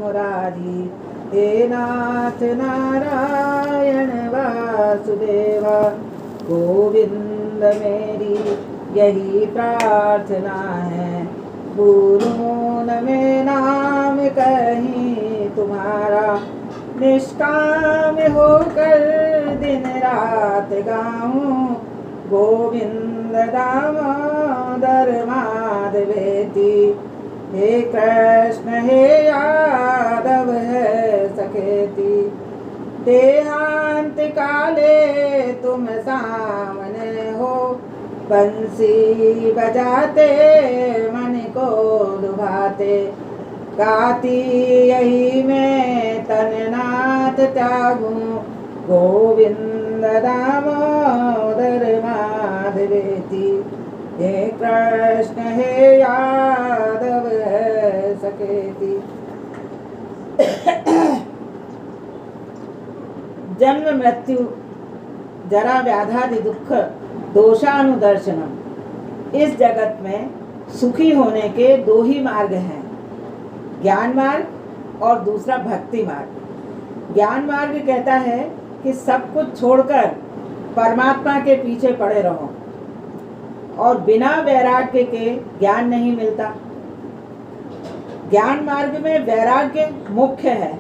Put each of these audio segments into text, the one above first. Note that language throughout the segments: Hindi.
मुरारी। हे नाथ नारायण वासुदेवा, गोविंद मेरी यही प्रार्थना है। भूलूं न मैं नाम कहीं तुम्हारा, निष्काम होकर दिन रात गाऊं। गोविंद दामोदर माधवेति, हे कृष्ण हे यादव है सखेति। देहांत काले तुम सामने हो, बंसी बजाते मन को लुभाते। गाती यही मैं तननाथ त्यागूं, गोविंद दामोदर माधवेति। हे कृष्ण हे यादव है सखेति। जन्म मृत्यु जरा व्याधादि दुख दोषानुदर्शनम। इस जगत में सुखी होने के दो ही मार्ग हैं, ज्ञान मार्ग और दूसरा भक्ति मार्ग। ज्ञान मार्ग कहता है कि सब कुछ छोड़कर परमात्मा के पीछे पड़े रहो, और बिना वैराग्य के ज्ञान नहीं मिलता। ज्ञान मार्ग में वैराग्य मुख्य है,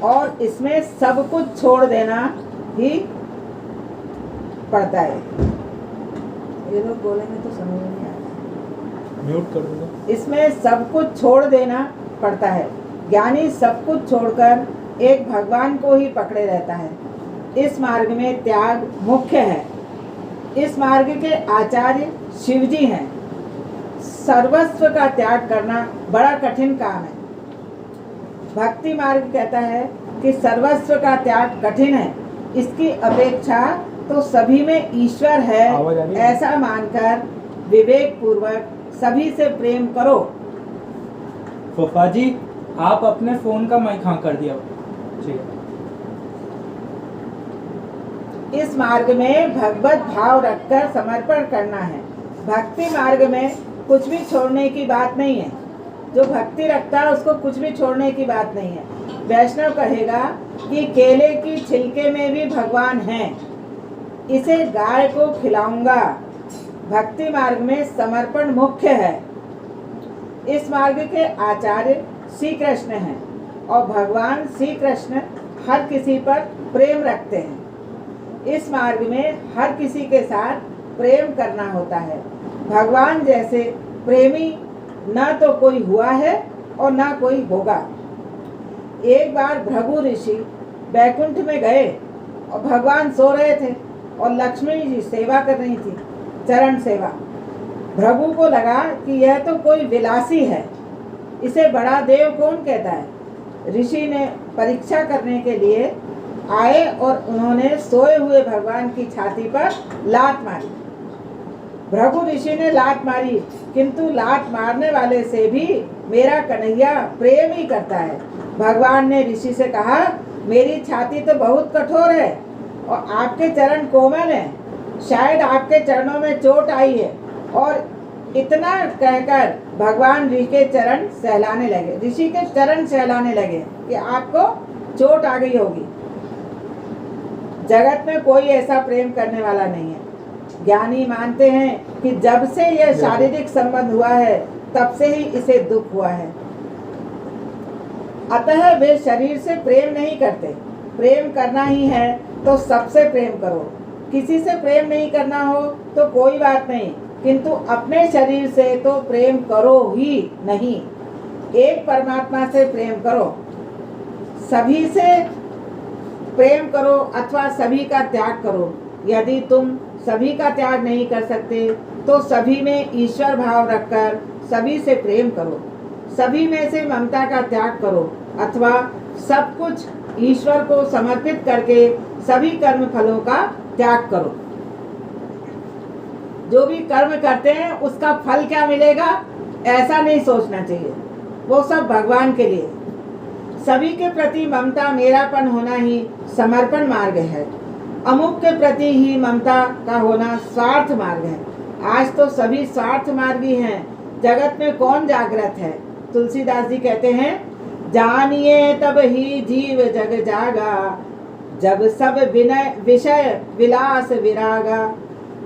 और इसमें सब कुछ छोड़ देना ही पड़ता है। ये लोग बोलेंगे तो समझ नहीं आएगा, म्यूट कर दूंगा। इसमें सब कुछ छोड़ देना पड़ता है। ज्ञानी सब कुछ छोड़कर एक भगवान को ही पकड़े रहता है। इस मार्ग में त्याग मुख्य है। इस मार्ग के आचार्य शिवजी हैं। सर्वस्व का त्याग करना बड़ा कठिन काम है। भक्ति मार्ग कहता है कि सर्वस्व का त्याग कठिन है, इसकी अपेक्षा तो सभी में ईश्वर है ऐसा मानकर विवेक पूर्वक सभी से प्रेम करो। फूफा जी, आप अपने फोन का माइक हाँ कर दिया। इस मार्ग में भगवत भाव रखकर समर्पण करना है। भक्ति मार्ग में कुछ भी छोड़ने की बात नहीं है। जो भक्ति रखता है उसको कुछ भी छोड़ने की बात नहीं है। वैष्णव कहेगा कि केले की छिलके में भी भगवान है, इसे गाय को खिलाऊंगा। भक्ति मार्ग में समर्पण मुख्य है। इस मार्ग के आचार्य श्री कृष्ण हैं, और भगवान श्री कृष्ण हर किसी पर प्रेम रखते हैं। इस मार्ग में हर किसी के साथ प्रेम करना होता है। भगवान जैसे प्रेमी न तो कोई हुआ है और न कोई होगा। एक बार भृगु ऋषि बैकुंठ में गए और भगवान सो रहे थे और लक्ष्मी जी सेवा कर रही थी, चरण सेवा। भृगु को लगा कि यह तो कोई विलासी है, इसे बड़ा देव कौन कहता है। ऋषि ने परीक्षा करने के लिए आए और उन्होंने सोए हुए भगवान की छाती पर लात मारी। भृगु ऋषि ने लात मारी, किंतु लात मारने वाले से भी मेरा कन्हैया प्रेम ही करता है। भगवान ने ऋषि से कहा, मेरी छाती तो बहुत कठोर है और आपके चरण कोमल हैं, शायद आपके चरणों में चोट आई है। और इतना कहकर भगवान ऋषि के चरण सहलाने लगे, ऋषि के चरण सहलाने लगे कि आपको चोट आ गई होगी। जगत में कोई ऐसा प्रेम करने वाला नहीं है। ज्ञानी मानते हैं कि जब से यह शारीरिक संबंध हुआ है तब से ही इसे दुख हुआ है, अतः वे शरीर से प्रेम नहीं करते। प्रेम करना ही है तो सबसे प्रेम करो। किसी से प्रेम नहीं करना हो तो कोई बात नहीं, किंतु अपने शरीर से तो प्रेम करो ही नहीं। एक परमात्मा से प्रेम करो, सभी से प्रेम करो अथवा सभी का त्याग करो। यदि तुम सभी का त्याग नहीं कर सकते तो सभी में ईश्वर भाव रखकर सभी से प्रेम करो। सभी में से ममता का त्याग करो, अथवा सब कुछ ईश्वर को समर्पित करके सभी कर्म फलों का त्याग करो। जो भी कर्म करते हैं उसका फल क्या मिलेगा ऐसा नहीं सोचना चाहिए, वो सब भगवान के लिए। सभी के प्रति ममता मेरापन होना ही समर्पण मार्ग है। अमुक के प्रति ही ममता का होना स्वार्थ मार्ग है। आज तो सभी स्वार्थ मार्गी हैं, जगत में कौन जागृत है। तुलसीदास जी कहते हैं जानिए तब ही जीव जग जागा, जब सब विनय विषय विलास विरागा।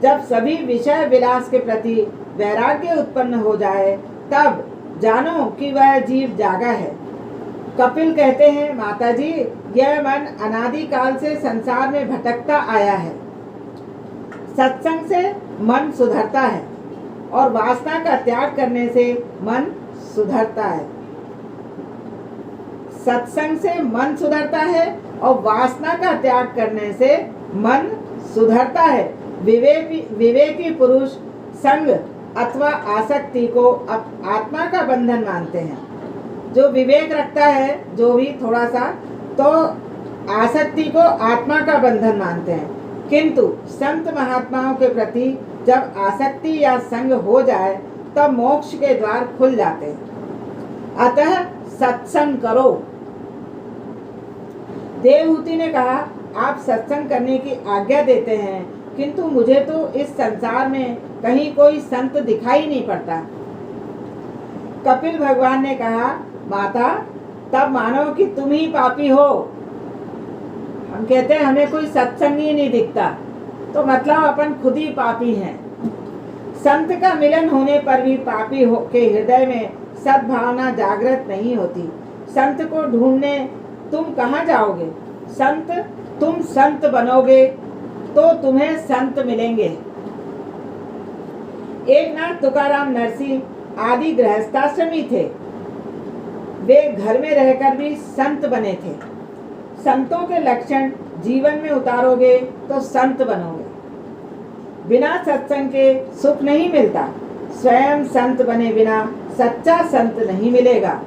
जब सभी विषय विलास के प्रति वैराग्य उत्पन्न हो जाए तब जानो कि वह जीव जागा है। कपिल कहते हैं, माता जी, यह मन अनादिकाल से संसार में भटकता आया है। सत्संग से मन सुधरता है और वासना का त्याग करने से मन सुधरता है। सत्संग से मन सुधरता है और वासना का त्याग करने से मन सुधरता है। विवेकी पुरुष संग अथवा आसक्ति को आत्मा का बंधन मानते हैं। जो विवेक रखता है, जो भी थोड़ा सा, तो आसक्ति को आत्मा का बंधन मानते हैं। किंतु संत महात्माओं के प्रति जब आसक्ति या संग हो जाए तब मोक्ष के द्वार खुल जाते हैं। अतः सत्संग करो। देवहूति ने कहा, आप सत्संग करने की आज्ञा देते हैं, किंतु मुझे तो इस संसार में कहीं कोई संत दिखाई नहीं पड़ता। कपिल भगवान ने कहा, माता, तब मानो कि तुम ही पापी हो। हम कहते हैं हमें कोई सत्संगी नहीं दिखता, तो मतलब अपन खुद ही पापी हैं। संत का मिलन होने पर भी पापी के हृदय में सद्भावना जागृत नहीं होती। संत को ढूंढने तुम कहाँ जाओगे? तुम संत बनोगे तो तुम्हें संत मिलेंगे। एक नाथ तुकाराम नरसी आदि गृहस्थाश्रमी थे। वे घर में रहकर भी संत बने थे। संतों के लक्षण जीवन में उतारोगे तो संत बनोगे। बिना सत्संग के सुख नहीं मिलता। स्वयं संत बने बिना सच्चा संत नहीं मिलेगा।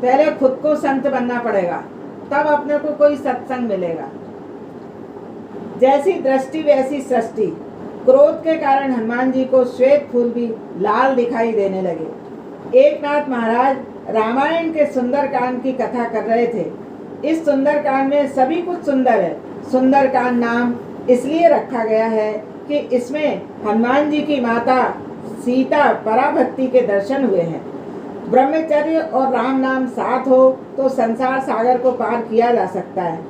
पहले खुद को संत बनना पड़ेगा, तब अपने को कोई सत्संग मिलेगा। जैसी दृष्टि वैसी सृष्टि। क्रोध के कारण हनुमान जी को श्वेत फूल भी लाल दिखाई देने लगे। एक नाथ महाराज रामायण के सुंदरकांड की कथा कर रहे थे। इस सुंदरकांड में सभी कुछ सुंदर है। सुंदरकांड नाम इसलिए रखा गया है कि इसमें हनुमान जी की माता सीता पराभक्ति के दर्शन हुए हैं। ब्रह्मचर्य और राम नाम साथ हो तो संसार सागर को पार किया जा सकता है।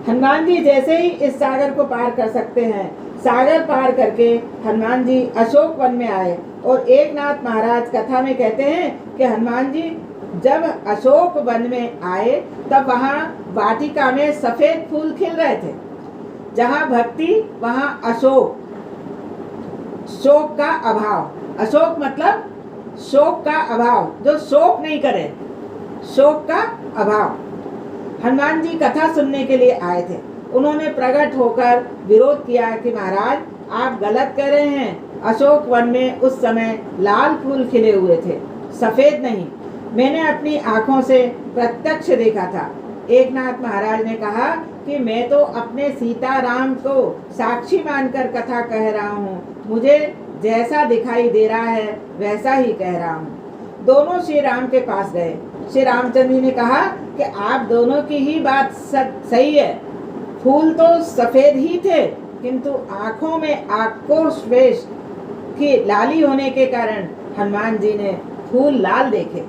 हनुमान जी जैसे ही इस सागर को पार कर सकते हैं। सागर पार करके हनुमान जी अशोक वन में आए और एक नाथ महाराज कथा में कहते हैं कि हनुमान जी जब अशोक वन में आए तब वहाँ वाटिका में सफेद फूल खिल रहे थे। जहाँ भक्ति वहाँ अशोक, शोक का अभाव। अशोक मतलब शोक का अभाव, जो शोक नहीं करे, शोक का अभाव। हनुमान जी कथा सुनने के लिए आए थे। उन्होंने प्रकट होकर विरोध किया कि महाराज, आप गलत कह रहे हैं। अशोक वन में उस समय लाल फूल खिले हुए थे, सफेद नहीं। मैंने अपनी आंखों से प्रत्यक्ष देखा था। एक नाथ महाराज ने कहा कि मैं तो अपने सीताराम को साक्षी मानकर कथा कह रहा हूँ। मुझे जैसा दिखाई दे रहा है वैसा ही कह रहा हूँ। दोनों श्री राम के पास गए। श्री रामचंद्र जी ने कहा कि आप दोनों की ही बात सही है। फूल तो सफेद ही थे, किंतु आंखों में आक्रोश वेश की लाली होने के कारण हनुमान जी ने फूल लाल देखे।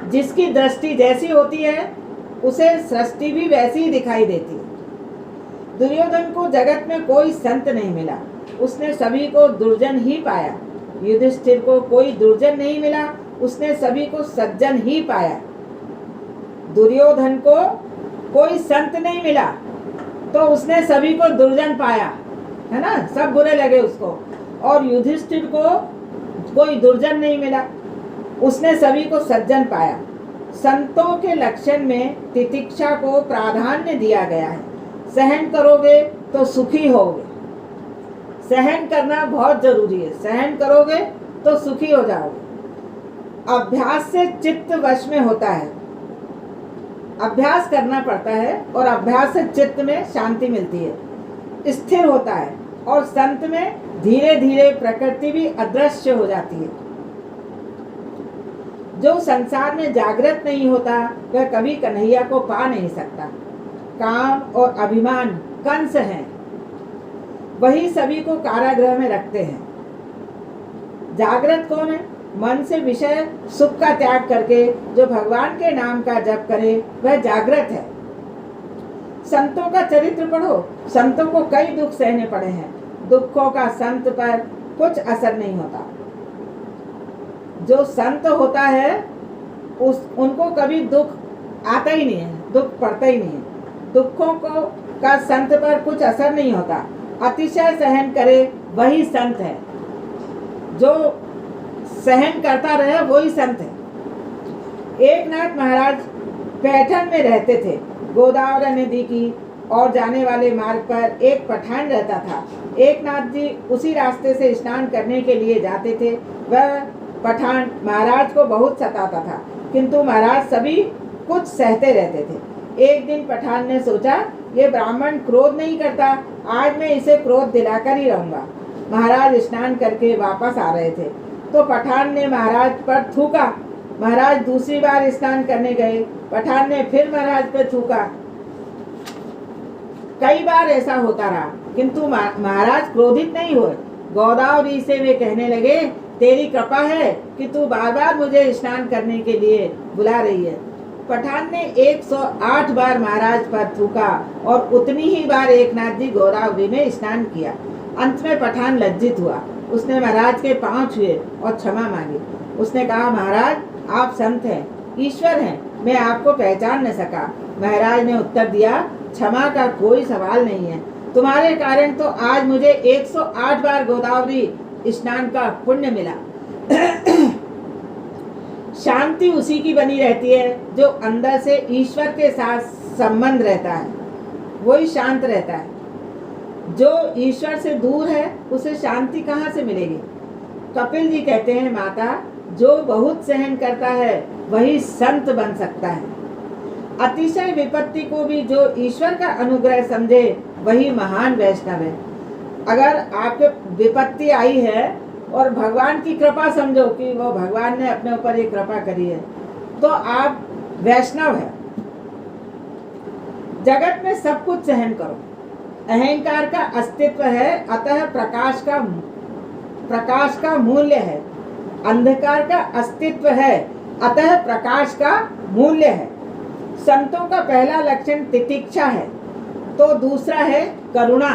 जिसकी दृष्टि जैसी होती है उसे सृष्टि भी वैसी ही दिखाई देती है। दुर्योधन को जगत में कोई संत नहीं मिला, उसने सभी को दुर्जन ही पाया। युधिष्ठिर को कोई दुर्जन नहीं मिला, उसने सभी को सज्जन ही पाया। दुर्योधन को कोई संत नहीं मिला तो उसने सभी को दुर्जन पाया, है ना, सब बुरे लगे उसको। और युधिष्ठिर को कोई दुर्जन नहीं मिला, उसने सभी को सज्जन पाया। संतों के लक्षण में तितिक्षा को प्राधान्य दिया गया है। सहन करोगे तो सुखी होगे। सहन करना बहुत जरूरी है। सहन करोगे तो सुखी हो जाओगे। अभ्यास से चित्त वश में होता है। अभ्यास करना पड़ता है और अभ्यास से चित्त में शांति मिलती है, स्थिर होता है। और संत में धीरे धीरे प्रकृति भी अदृश्य हो जाती है। जो संसार में जागृत नहीं होता वह कभी कन्हैया को पा नहीं सकता। काम और अभिमान कंस हैं, वही सभी को कारागृह में रखते हैं। जागृत कौन है? मन से विषय सुख का त्याग करके जो भगवान के नाम का जप करे वह जागृत है। संतों का चरित्र पढ़ो। संतों को कई दुख सहने पड़े हैं। दुखों का संत पर कुछ असर नहीं होता। जो संत होता है उनको कभी दुख आता ही नहीं है, दुख पड़ता ही नहीं है। दुखों को का संत पर कुछ असर नहीं होता। अतिशय सहन करे वही संत है। जो सहन करता रहे वही संत है। एक नाथ महाराज पैठन में रहते थे। गोदावरी नदी की और जाने वाले मार्ग पर एक पठान रहता था। एक नाथ जी उसी रास्ते से स्नान करने के लिए जाते थे। वह पठान महाराज को बहुत सताता था, किंतु महाराज सभी कुछ सहते रहते थे। एक दिन पठान ने सोचा, ये ब्राह्मण क्रोध नहीं करता, आज मैं इसे क्रोध दिलाकर ही रहूंगा। महाराज स्नान करके वापस आ रहे थे तो पठान ने महाराज पर थूका। महाराज दूसरी बार स्नान करने गए। पठान ने फिर महाराज पर थूका। कई बार ऐसा होता रहा, किंतु महाराज क्रोधित नहीं हुए। गोदावरी से वे कहने लगे, तेरी कृपा है कि तू बार बार मुझे स्नान करने के लिए बुला रही है। पठान ने 108 बार महाराज पर थूका और उतनी ही बार एक नाथ जी गोदावरी में स्नान किया। अंत में पठान लज्जित हुआ। उसने महाराज के पांव छुए और क्षमा मांगी। उसने कहा, महाराज आप संत हैं, ईश्वर हैं, मैं आपको पहचान न सका। महाराज ने उत्तर दिया, क्षमा का कोई सवाल नहीं है। तुम्हारे कारण तो आज मुझे 108 बार गोदावरी स्नान का पुण्य मिला। शांति उसी की बनी रहती है जो अंदर से ईश्वर के साथ संबंध रहता है, वही शांत रहता है। जो ईश्वर से दूर है उसे शांति कहाँ से मिलेगी। कपिल जी कहते हैं, माता जो बहुत सहन करता है वही संत बन सकता है। अतिशय विपत्ति को भी जो ईश्वर का अनुग्रह समझे वही महान वैष्णव है। अगर आपके विपत्ति आई है और भगवान की कृपा समझो कि वो भगवान ने अपने ऊपर ये कृपा करी है, तो आप वैष्णव है। जगत में सब कुछ सहन करो। अहंकार का अस्तित्व है, अतः प्रकाश का मूल्य है। अंधकार का अस्तित्व है, अतः प्रकाश का मूल्य है। संतों का पहला लक्षण तितिक्षा है, तो दूसरा है करुणा,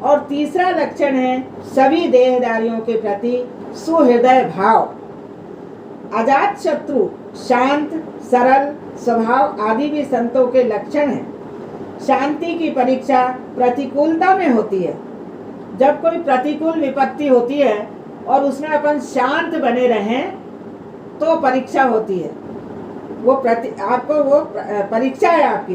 और तीसरा लक्षण है सभी देहदारियों के प्रति सुहृदय भाव। अजात शत्रु, शांत, सरल स्वभाव आदि भी संतों के लक्षण हैं। शांति की परीक्षा प्रतिकूलता में होती है। जब कोई प्रतिकूल विपत्ति होती है और उसमें अपन शांत बने रहें तो परीक्षा होती है। आपको वो परीक्षा है आपकी।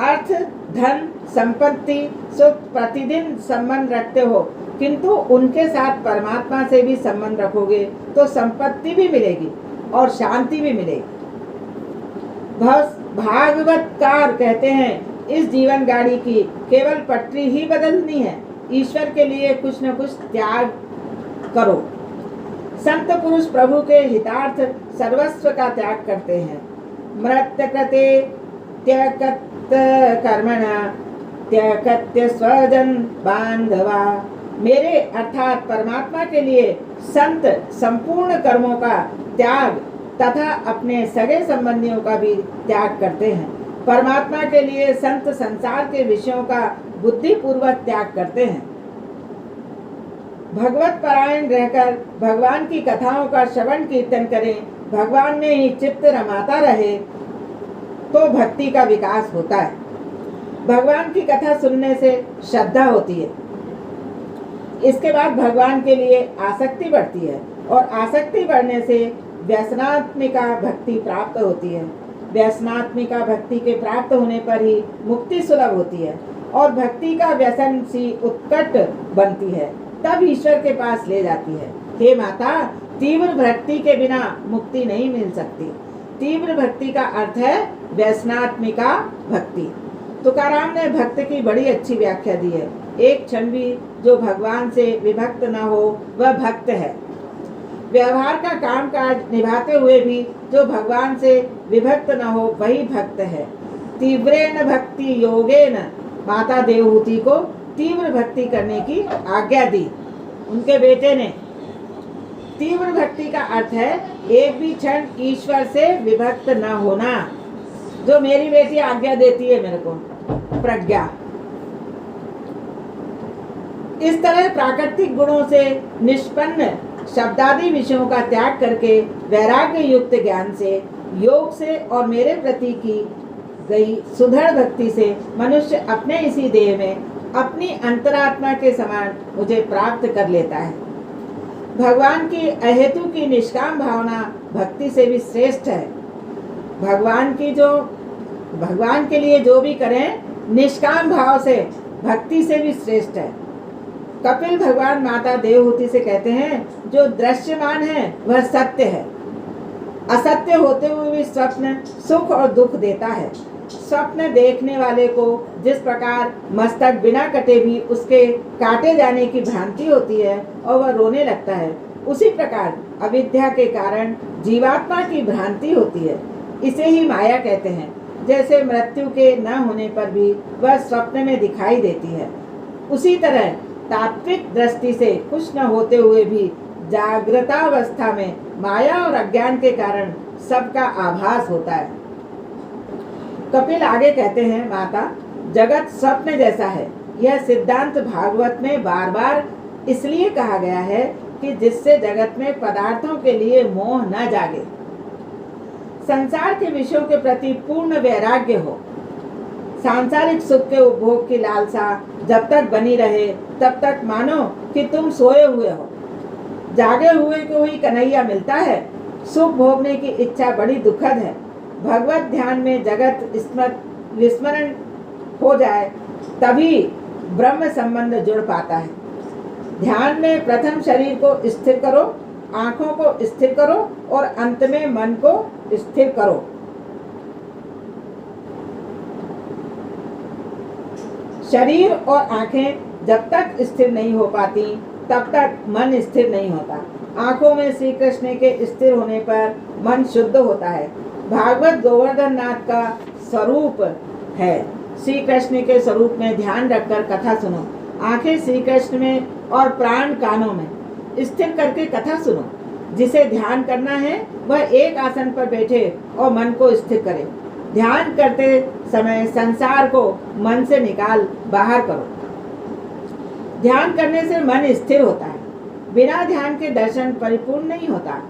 अर्थ, धन, संपत्ति से प्रतिदिन संबंध रखते हो, किंतु उनके साथ परमात्मा से भी संबंध रखोगे तो संपत्ति भी मिलेगी और शांति भी मिलेगी। भागवतकार कहते हैं, इस जीवन गाड़ी की केवल पटरी ही बदलनी है, ईश्वर के लिए कुछ न कुछ त्याग करो। संत पुरुष प्रभु के हितार्थ सर्वस्व का त्याग करते हैं। मृत्य कृते त्यक्त कर्मणा त्यक्त्य स्वजन बांधवा। मेरे अर्थात परमात्मा के लिए संत संपूर्ण कर्मों का त्याग तथा अपने सगे संबंधियों का भी त्याग करते हैं। परमात्मा के लिए संत संसार के विषयों का बुद्धिपूर्वक त्याग करते हैं। भगवत परायण रहकर भगवान की कथाओं का श्रवण कीर्तन करें, भगवान में ही चित्त रमाता रहे तो भक्ति का विकास होता है। भगवान की कथा सुनने से श्रद्धा होती है। इसके बाद भगवान के लिए आसक्ति बढ़ती है और आसक्ति बढ़ने से व्यसनात्मिका भक्ति प्राप्त होती है। व्यसनात्मिका भक्ति के प्राप्त होने पर ही मुक्ति सुलभ होती है और भक्ति का व्यसन सी उत्कट बनती है, तब ईश्वर के पास ले जाती है। हे माता, तीव्र भक्ति के बिना मुक्ति नहीं मिल सकती। तीव्र भक्ति का अर्थ है व्यसनात्मिका भक्ति। तुकाराम ने भक्त की बड़ी अच्छी व्याख्या दी है। एक क्षण भी जो भगवान से विभक्त न हो वह भक्त है। व्यवहार का काम काज निभाते हुए भी जो भगवान से विभक्त न हो वही भक्त है। तीव्रेण भक्ति योगेन, माता देवहूति को तीव्र भक्ति करने की आज्ञा दी उनके बेटे ने। तीव्र भक्ति का अर्थ है एक भी क्षण ईश्वर से विभक्त न होना, जो मेरी बेटी आज्ञा देती है मेरे को, प्रज्ञा। इस तरह प्राकृतिक गुणों से निष्पन्न शब्दादि विषयों का त्याग करके वैराग्य युक्त ज्ञान से, योग से और मेरे प्रति की गई सुदृढ़ भक्ति से मनुष्य अपने इसी देह में अपनी अंतरात्मा के समान मुझे प्राप्त कर लेता है। भगवान की अहेतु की निष्काम भावना भक्ति से भी श्रेष्ठ है। भगवान के लिए जो भी करें निष्काम भाव से भक्ति से भी श्रेष्ठ है। कपिल भगवान माता देवहूति से कहते हैं, जो दृश्यमान है वह सत्य है। असत्य होते हुए भी स्वप्न सुख और दुख देता है। स्वप्न देखने वाले को जिस प्रकार मस्तक बिना कटे भी उसके काटे जाने की भ्रांति होती है और वह रोने लगता है, उसी प्रकार अविद्या के कारण जीवात्मा की भ्रांति होती है। इसे ही माया कहते हैं। जैसे मृत्यु के न होने पर भी वह स्वप्न में दिखाई देती है, उसी तरह तात्विक दृष्टि से कुछ न होते हुए भी जागृतावस्था में माया और अज्ञान के कारण सबका आभास होता है। कपिल आगे कहते हैं, माता, जगत स्वप्न जैसा है। यह सिद्धांत भागवत में बार बार इसलिए कहा गया है कि जिससे जगत में पदार्थों के लिए मोह न जागे, संसार के विषयों के प्रति पूर्ण वैराग्य हो। सांसारिक सुख के उपभोग की लालसा जब तक बनी रहे तब तक मानो कि तुम सोए हुए हो। जागे हुए को ही कन्हैया मिलता है। सुख भोगने की इच्छा बड़ी दुखद है। भगवत ध्यान में जगत विस्मरण हो जाए तभी ब्रह्म संबंध जुड़ पाता है। ध्यान में प्रथम शरीर को स्थिर करो, आंखों को स्थिर करो और अंत में मन को स्थिर करो। शरीर और आंखें जब तक स्थिर नहीं हो पाती तब तक मन स्थिर नहीं होता। आंखों में श्री कृष्ण के स्थिर होने पर मन शुद्ध होता है। भागवत गोवर्धन नाथ का स्वरूप है। श्री कृष्ण के स्वरूप में ध्यान रखकर कथा सुनो। आंखें श्री कृष्ण में और प्राण कानों में स्थिर करके कथा सुनो। जिसे ध्यान करना है वह एक आसन पर बैठे और मन को स्थिर करे। ध्यान करते समय संसार को मन से निकाल बाहर करो। ध्यान करने से मन स्थिर होता है। बिना ध्यान के दर्शन परिपूर्ण नहीं होता।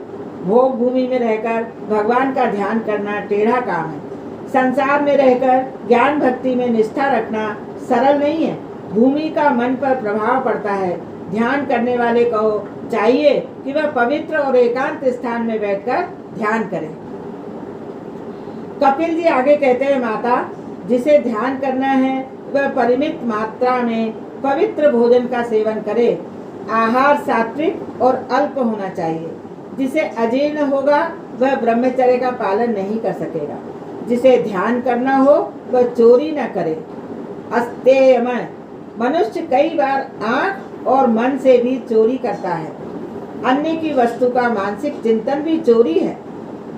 भोग भूमि में रहकर भगवान का ध्यान करना टेढ़ा काम है। संसार में रहकर ज्ञान भक्ति में निष्ठा रखना सरल नहीं है। भूमि का मन पर प्रभाव पड़ता है। ध्यान करने वाले को चाहिए कि वह पवित्र और एकांत स्थान में बैठकर ध्यान करे। कपिल जी आगे कहते हैं, माता, जिसे ध्यान करना है वह परिमित मात्रा में पवित्र भोजन का सेवन करे। आहार सात्विक और अल्प होना चाहिए। जिसे अजीर्ण होगा वह ब्रह्मचर्य का पालन नहीं कर सकेगा। जिसे ध्यान करना हो वह चोरी न करे। अस्तेयमय, मनुष्य कई बार आँख और मन से भी चोरी करता है। अन्य की वस्तु का मानसिक चिंतन भी चोरी है।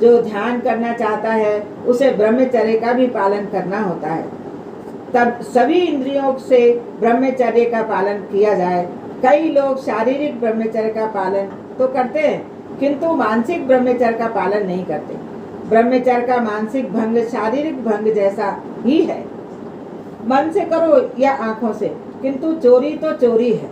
जो ध्यान करना चाहता है उसे ब्रह्मचर्य का भी पालन करना होता है। तब सभी इंद्रियों से ब्रह्मचर्य का पालन किया जाए। कई लोग शारीरिक ब्रह्मचर्य का पालन तो करते हैं किंतु मानसिक ब्रह्मचर्य का पालन नहीं करते। ब्रह्मचर्य का मानसिक भंग शारीरिक भंग जैसा ही है। मन से करो या आंखों से, किंतु चोरी तो चोरी है।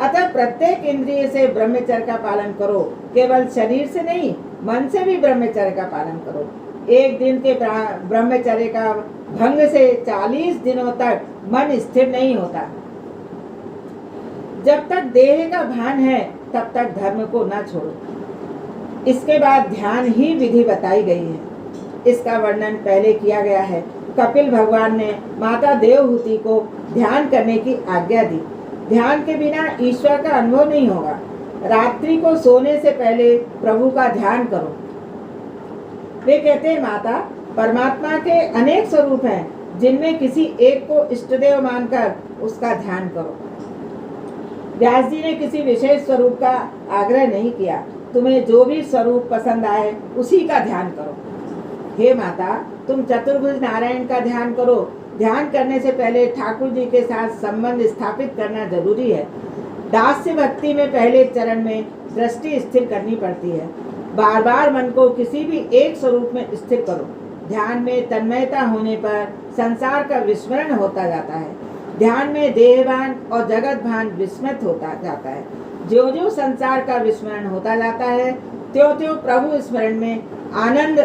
अतः प्रत्येक इंद्रिय से ब्रह्मचर्य का पालन करो। केवल शरीर से नहीं, मन से भी ब्रह्मचर्य का पालन करो। एक दिन के ब्रह्मचर्य का भंग से 40 दिनों तक मन स्थिर नहीं होता। जब तक देह का भान है तब तक धर्म को न छोड़ो। इसके बाद ध्यान ही विधि बताई गई है। इसका वर्णन पहले किया गया है। कपिल भगवान ने माता देवहूति को ध्यान करने की आज्ञा दी। ध्यान के बिना ईश्वर का अनुभव नहीं होगा। रात्रि को सोने से पहले प्रभु का ध्यान करो। वे कहते हैं, माता, परमात्मा के अनेक स्वरूप हैं, जिनमें किसी एक को इष्टदेव मानकर उसका ध्यान करो। व्यास जी ने किसी विशेष स्वरूप का आग्रह नहीं किया। तुम्हें जो भी स्वरूप पसंद आए उसी का ध्यान करो। हे माता, तुम चतुर्भुज नारायण का ध्यान करो। ध्यान करने से पहले ठाकुर जी के साथ संबंध स्थापित करना जरूरी है। दास्य भक्ति में पहले चरण में दृष्टि स्थिर करनी पड़ती है। बार बार मन को किसी भी एक स्वरूप में स्थिर करो। ध्यान में तन्मयता होने पर संसार का विस्मरण होता जाता है। ध्यान में देहभान और जगत भान विस्मृत होता जाता है। ज्यों ज्यों संसार का विस्मरण होता जाता है त्यों त्यों प्रभु स्मरण में आनंद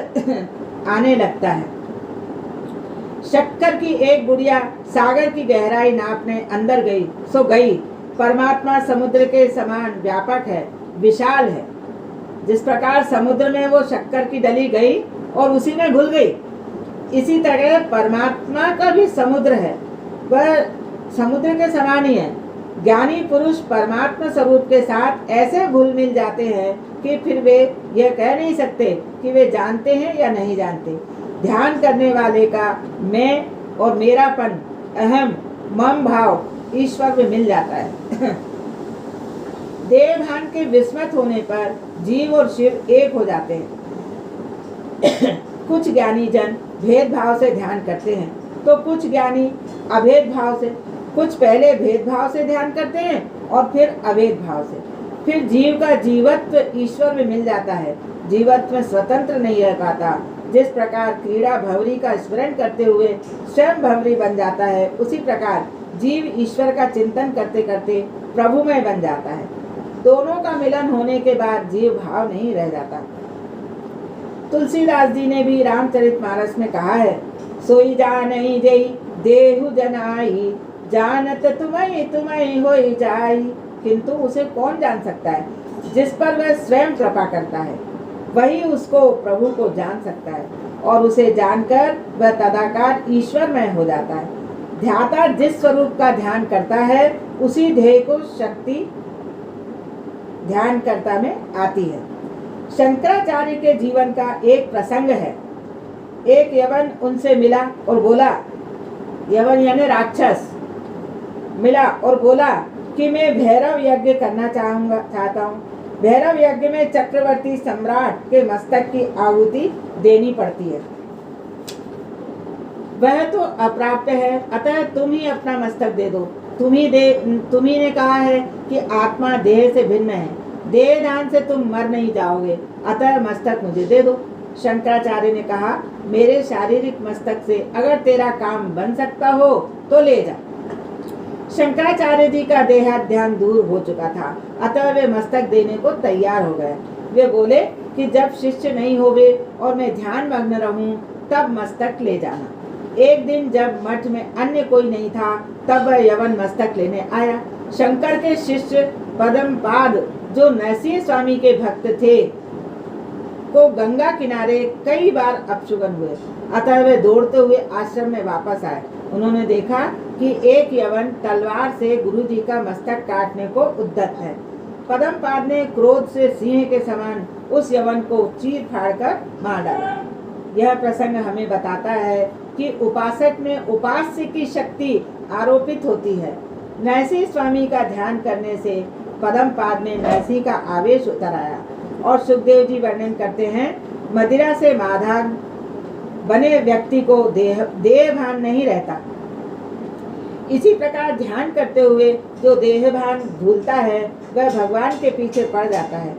आने लगता है। शक्कर की एक गुड़िया सागर की गहराई नापने अंदर गई सो गई। परमात्मा समुद्र के समान व्यापक है, विशाल है। जिस प्रकार समुद्र में वो शक्कर की डली गई और उसी में घुल गई, इसी तरह परमात्मा का भी समुद्र है, वह समुद्र के समान ही है। ज्ञानी पुरुष परमात्मा स्वरूप के साथ ऐसे घुल मिल जाते हैं कि फिर वे यह कह नहीं सकते कि वे जानते हैं या नहीं जानते। ध्यान करने वाले का मैं और मेरापन, अहम, मम भाव ईश्वर में मिल जाता है। देहभान के विस्मृत होने पर जीव और शिव एक हो जाते हैं। कुछ ज्ञानी जन भेदभाव से ध्यान करते हैं तो कुछ ज्ञानी अभेद भाव से, कुछ पहले भेदभाव से ध्यान करते हैं और फिर अभेद भाव से। फिर जीव का जीवत्व ईश्वर में मिल जाता है। जीवत्व स्वतंत्र नहीं रह पाता। जिस प्रकार क्रीड़ा भंवरी का स्मरण करते हुए स्वयं भंवरी बन जाता है, उसी प्रकार जीव ईश्वर का चिंतन करते करते प्रभुमय बन जाता है। दोनों का मिलन होने के बाद जीव भाव नहीं रह जाता। तुलसीदास जी ने भी रामचरितमानस में कहा है, सोई जानई जई देहु जनाई, जानत तुम्हें तुम्हें होई जाई। किंतु उसे कौन जान सकता है? जिस पर वह स्वयं कृपा करता है वही उसको, प्रभु को जान सकता है और उसे जानकर वह तदाकार ईश्वरमय हो जाता है। ध्याता जिस स्वरूप का ध्यान करता है उसी ध्येय को शक्ति ध्यानकर्ता में आती है। शंकराचार्य के जीवन का एक प्रसंग है। एक यवन उनसे मिला और बोला, यवन यानी राक्षस मिला और बोला कि मैं भैरव यज्ञ करना चाहता हूँ। भैरव यज्ञ में चक्रवर्ती सम्राट के मस्तक की आहुति देनी पड़ती है। वह तो अप्राप्य है, अतः तुम ही अपना मस्तक दे दो। तुम ही ने कहा है कि आत्मा देह से भिन्न है, देह दान से तुम मर नहीं जाओगे, अतः मस्तक मुझे दे दो। शंकराचार्य ने कहा, मेरे शारीरिक मस्तक से अगर तेरा काम बन सकता हो तो ले जा। शंकराचार्य जी का देहाध्यान दूर हो चुका था, अतः वे मस्तक देने को तैयार हो गए। वे बोले कि जब शिष्य नहीं होवे और मैं ध्यान मग्न रहूं तब मस्तक ले जाना। एक दिन जब मठ में अन्य कोई नहीं था तब वह यवन मस्तक लेने आया। शंकर के शिष्य पद्मपाद जो नरसिंह स्वामी के भक्त थे को गंगा किनारे कई बार अपशुगन हुए, अतः वे दौड़ते हुए आश्रम में वापस आए। उन्होंने देखा कि एक यवन तलवार से गुरुजी का मस्तक काटने को उद्यत है। पद्मपाद ने क्रोध से सिंह के समान उस यवन को चीर फाड़ कर मार डाला। यह प्रसंग हमें बताता है कि उपासक में उपास्य की शक्ति आरोपित होती है। नरसिंह स्वामी का ध्यान करने से पद्मपाद में नरसिंह का आवेश उतर आया। और सुखदेव जी वर्णन करते हैं, मदिरा से माधान बने व्यक्ति को देह भान नहीं रहता। इसी प्रकार ध्यान करते हुए जो देह भान भूलता है वह भगवान के पीछे पड़ जाता है।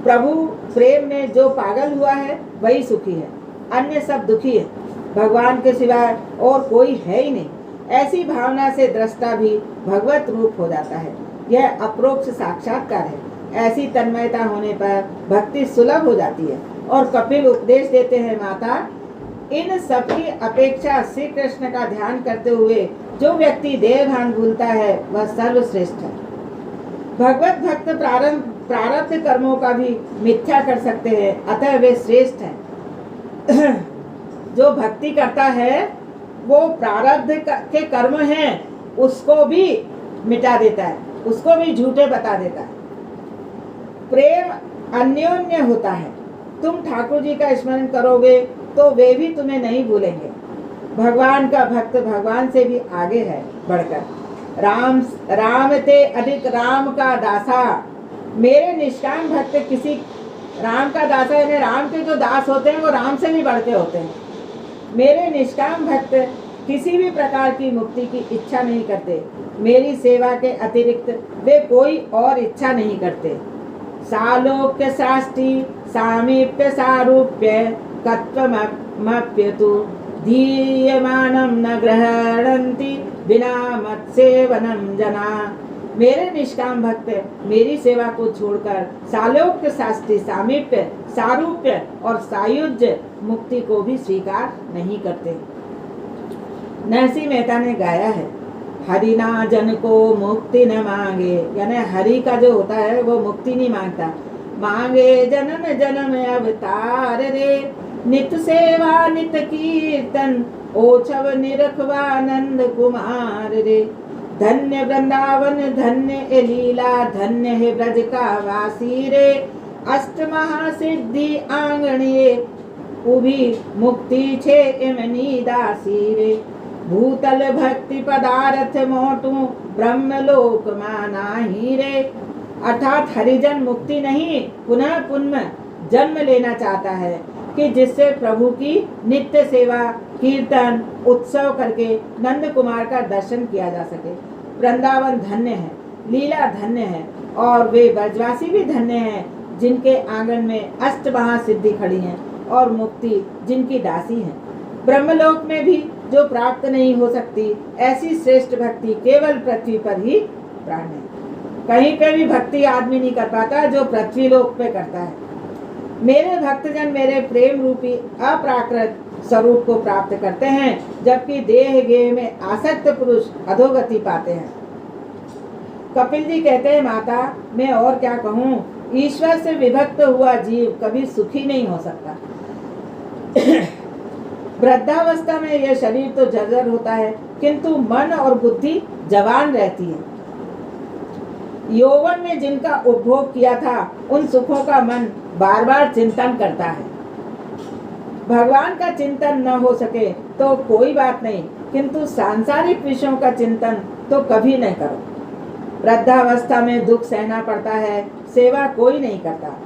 प्रभु प्रेम में जो पागल हुआ है वही सुखी है, अन्य सब दुखी है। भगवान के सिवाय और कोई है ही नहीं। ऐसी भावना से दृष्टा भी भगवत रूप हो जाता है। यह अप्रोक्ष साक्षात्कार है। ऐसी तन्मयता होने पर भक्ति सुलभ हो जाती है। और कपिल उपदेश देते हैं, माता इन सबकी अपेक्षा श्री कृष्ण का ध्यान करते हुए जो व्यक्ति देह भान भूलता है वह सर्वश्रेष्ठ है। भगवत भक्त प्रारब्ध कर्मों का भी मिथ्या कर सकते हैं, अतः वे श्रेष्ठ हैं। जो भक्ति करता है वो प्रारब्ध के कर्म हैं उसको भी मिटा देता है, उसको भी झूठे बता देता है। प्रेम अन्योन्य होता है। तुम ठाकुर जी का स्मरण करोगे तो वे भी तुम्हें नहीं भूलेंगे। भगवान का भक्त भगवान से भी आगे है बढ़कर। राम ते अधिक राम का दासा। मेरे निष्काम भक्त किसी राम का दासा यानी राम के जो दास होते हैं वो राम से भी बढ़ के होते हैं। मेरे निष्काम भक्त किसी भी प्रकार की मुक्ति की इच्छा नहीं करते। मेरी सेवा के अतिरिक्त वे कोई और इच्छा नहीं करते। सालोक्य साष्टि सामीप्य सारूप्य कत्वमप्यतु दीयमानं न गृह्णन्ति बिना मत्सेवनं जना। मेरे निष्काम भक्त मेरी सेवा को छोड़कर सालोक्य साष्टि सामीप्य सारूप्य और सायुज्य मुक्ति को भी स्वीकार नहीं करते। नरसिंह मेहता ने गाया है, हरिना जन को मुक्ति न मांगे, यानी हरि का जो होता है वो मुक्ति नहीं मांगता। मांगे जन्म जन्म अवतार रे, नित सेवा नित कीर्तन ओछव निरखवानंद कुमार रे। धन्य वृंदावन धन्य ए लीला, धन्य है ब्रज का वासी रे। अष्ट महासिद्धि आंगणिये उभी मुक्ति छे एमनी दासी रे। भूतल भक्ति पदार्थ मोटू ब्रह्मलोक माना ही रे। अर्थात हरिजन मुक्ति नहीं पुनः पुनः जन्म लेना चाहता है कि जिससे प्रभु की नित्य सेवा कीर्तन उत्सव करके नंद कुमार का दर्शन किया जा सके। वृंदावन धन्य है, लीला धन्य है और वे ब्रजवासी भी धन्य हैं जिनके आंगन में अष्ट महासिद्धि खड़ी हैं और मुक्ति जिनकी दासी है। ब्रह्मलोक में भी जो प्राप्त नहीं हो सकती ऐसी श्रेष्ठ भक्ति केवल पृथ्वी पर ही प्राण है। कहीं पे भी भक्ति आदमी नहीं कर पाता जो पृथ्वी लोक पे करता है। मेरे भक्तजन मेरे प्रेम रूपी अप्राकृत स्वरूप को प्राप्त करते हैं, जबकि देह गेह में आसक्त पुरुष अधोगति पाते हैं। कपिल जी कहते हैं, माता मैं और क्या कहूँ, ईश्वर से विभक्त हुआ जीव कभी सुखी नहीं हो सकता। वृद्धावस्था में यह शरीर तो जर्जर होता है किंतु मन और बुद्धि जवान रहती है। यौवन में जिनका उपभोग किया था उन सुखों का मन बार बार चिंतन करता है। भगवान का चिंतन न हो सके तो कोई बात नहीं, किंतु सांसारिक विषयों का चिंतन तो कभी न करो। वृद्धावस्था में दुख सहना पड़ता है, सेवा कोई नहीं करता।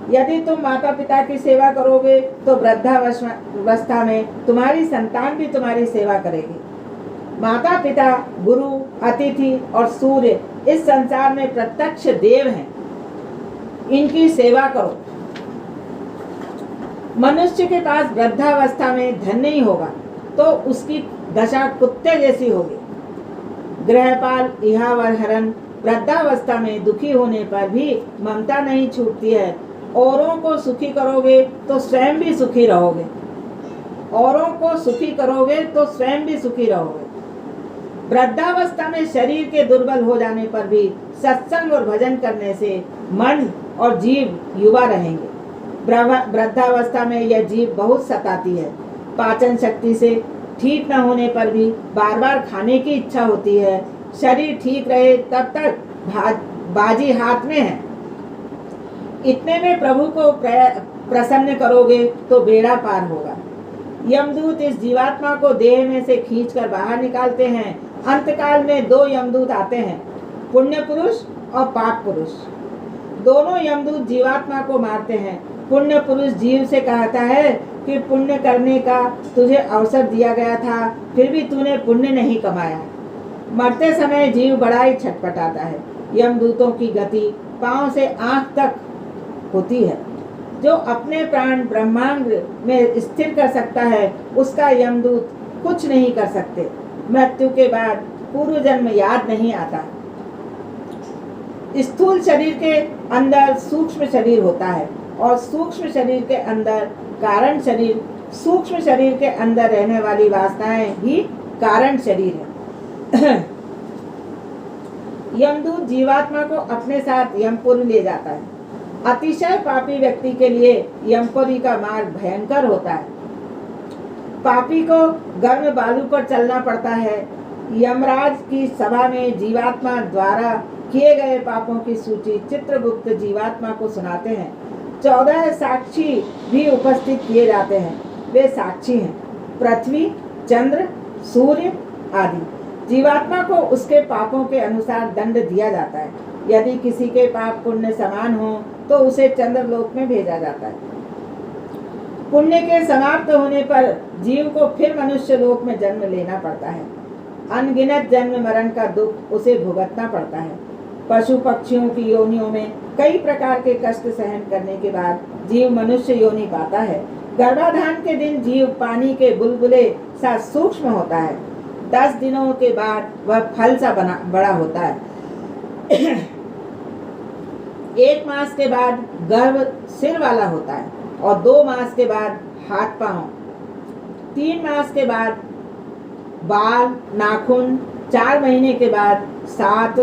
यदि तुम माता पिता की सेवा करोगे तो वृद्धावस्था में तुम्हारी संतान भी तुम्हारी सेवा करेगी। माता पिता, गुरु, अतिथि और सूर्य इस संसार में प्रत्यक्ष देव हैं, इनकी सेवा करो। मनुष्य के पास वृद्धावस्था में धन नहीं होगा तो उसकी दशा कुत्ते जैसी होगी। गृहपाल इहावर हरण वृद्धावस्था में दुखी होने पर भी ममता नहीं छूटती है। औरों को सुखी करोगे तो स्वयं भी सुखी रहोगे, औरों को सुखी करोगे तो स्वयं भी सुखी रहोगे। वृद्धावस्था में शरीर के दुर्बल हो जाने पर भी सत्संग और भजन करने से मन और जीव युवा रहेंगे। वृद्धावस्था में यह जीव बहुत सताती है। पाचन शक्ति से ठीक न होने पर भी बार बार खाने की इच्छा होती है। शरीर ठीक रहे तब तक बाजी हाथ में है। इतने में प्रभु को प्रसन्न करोगे तो बेड़ा पार होगा। यमदूत इस जीवात्मा को देह में से खींचकर बाहर निकालते हैं। अंतकाल में दो यमदूत आते हैं, पुण्य पुरुष और पाप पुरुष। दोनों यमदूत जीवात्मा को मारते हैं। पुण्य पुरुष जीव से कहता है कि पुण्य करने का तुझे अवसर दिया गया था, फिर भी तूने पुण्य नहीं कमाया। मरते समय जीव बड़ा ही छटपटाता है। यमदूतों की गति पांव से आंख तक होती है। जो अपने प्राण ब्रह्मांड में स्थिर कर सकता है उसका यमदूत कुछ नहीं कर सकते। मृत्यु के बाद पूर्व जन्म याद नहीं आता। स्थूल शरीर के अंदर सूक्ष्म शरीर होता है और सूक्ष्म शरीर के अंदर कारण शरीर। सूक्ष्म शरीर के अंदर रहने वाली वासनाएं ही कारण शरीर है। यमदूत जीवात्मा को अपने साथ यमपुरी ले जाता है। अतिशय पापी व्यक्ति के लिए यमपुरी का मार्ग भयंकर होता है। पापी को गर्म बालू पर चलना पड़ता है। यमराज की सभा में जीवात्मा द्वारा किए गए पापों की सूची चित्रगुप्त जीवात्मा को सुनाते हैं। 14 साक्षी भी उपस्थित किए जाते हैं। वे साक्षी हैं पृथ्वी, चंद्र, सूर्य आदि। जीवात्मा को उसके पापों के अनुसार दंड दिया जाता है। यदि किसी के पाप पुण्य समान हो तो उसे चंद्रलोक में भेजा जाता है। पुण्य के समाप्त होने पर जीव को फिर मनुष्य लोक में जन्म लेना पड़ता है। अनगिनत जन्म मरण का दुख उसे भुगतना पड़ता है। पशु पक्षियों की योनियों में कई प्रकार के कष्ट सहन करने के बाद जीव मनुष्य योनि पाता है। गर्भाधान के दिन जीव पानी के बुलबुले सा सूक्ष्म होता है। 10 दिनों के बाद वह फल सा बड़ा होता है। 1 मास के बाद गर्भ सिर वाला होता है और 2 मास के बाद हाथ पांव, 3 मास के बाद बाल नाखून, 4 महीने के बाद 7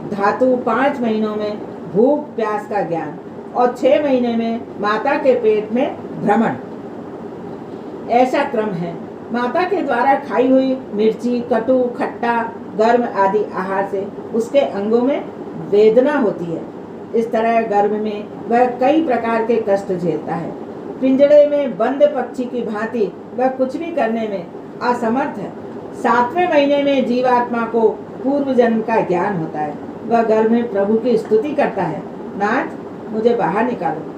धातु, 5 महीनों में भूख प्यास का ज्ञान और 6 महीने में माता के पेट में भ्रमण। ऐसा क्रम है। माता के द्वारा खाई हुई मिर्ची, कटु, खट्टा, गर्म आदि आहार से उसके अंगों में वेदना होती है। इस तरह गर्भ में वह कई प्रकार के कष्ट झेलता है। पिंजड़े में बंद पक्षी की भांति वह कुछ भी करने में असमर्थ है। 7वें महीने में जीवात्मा को पूर्व जन्म का ज्ञान होता है। वह गर्भ में प्रभु की स्तुति करता है, नाथ मुझे बाहर निकालो।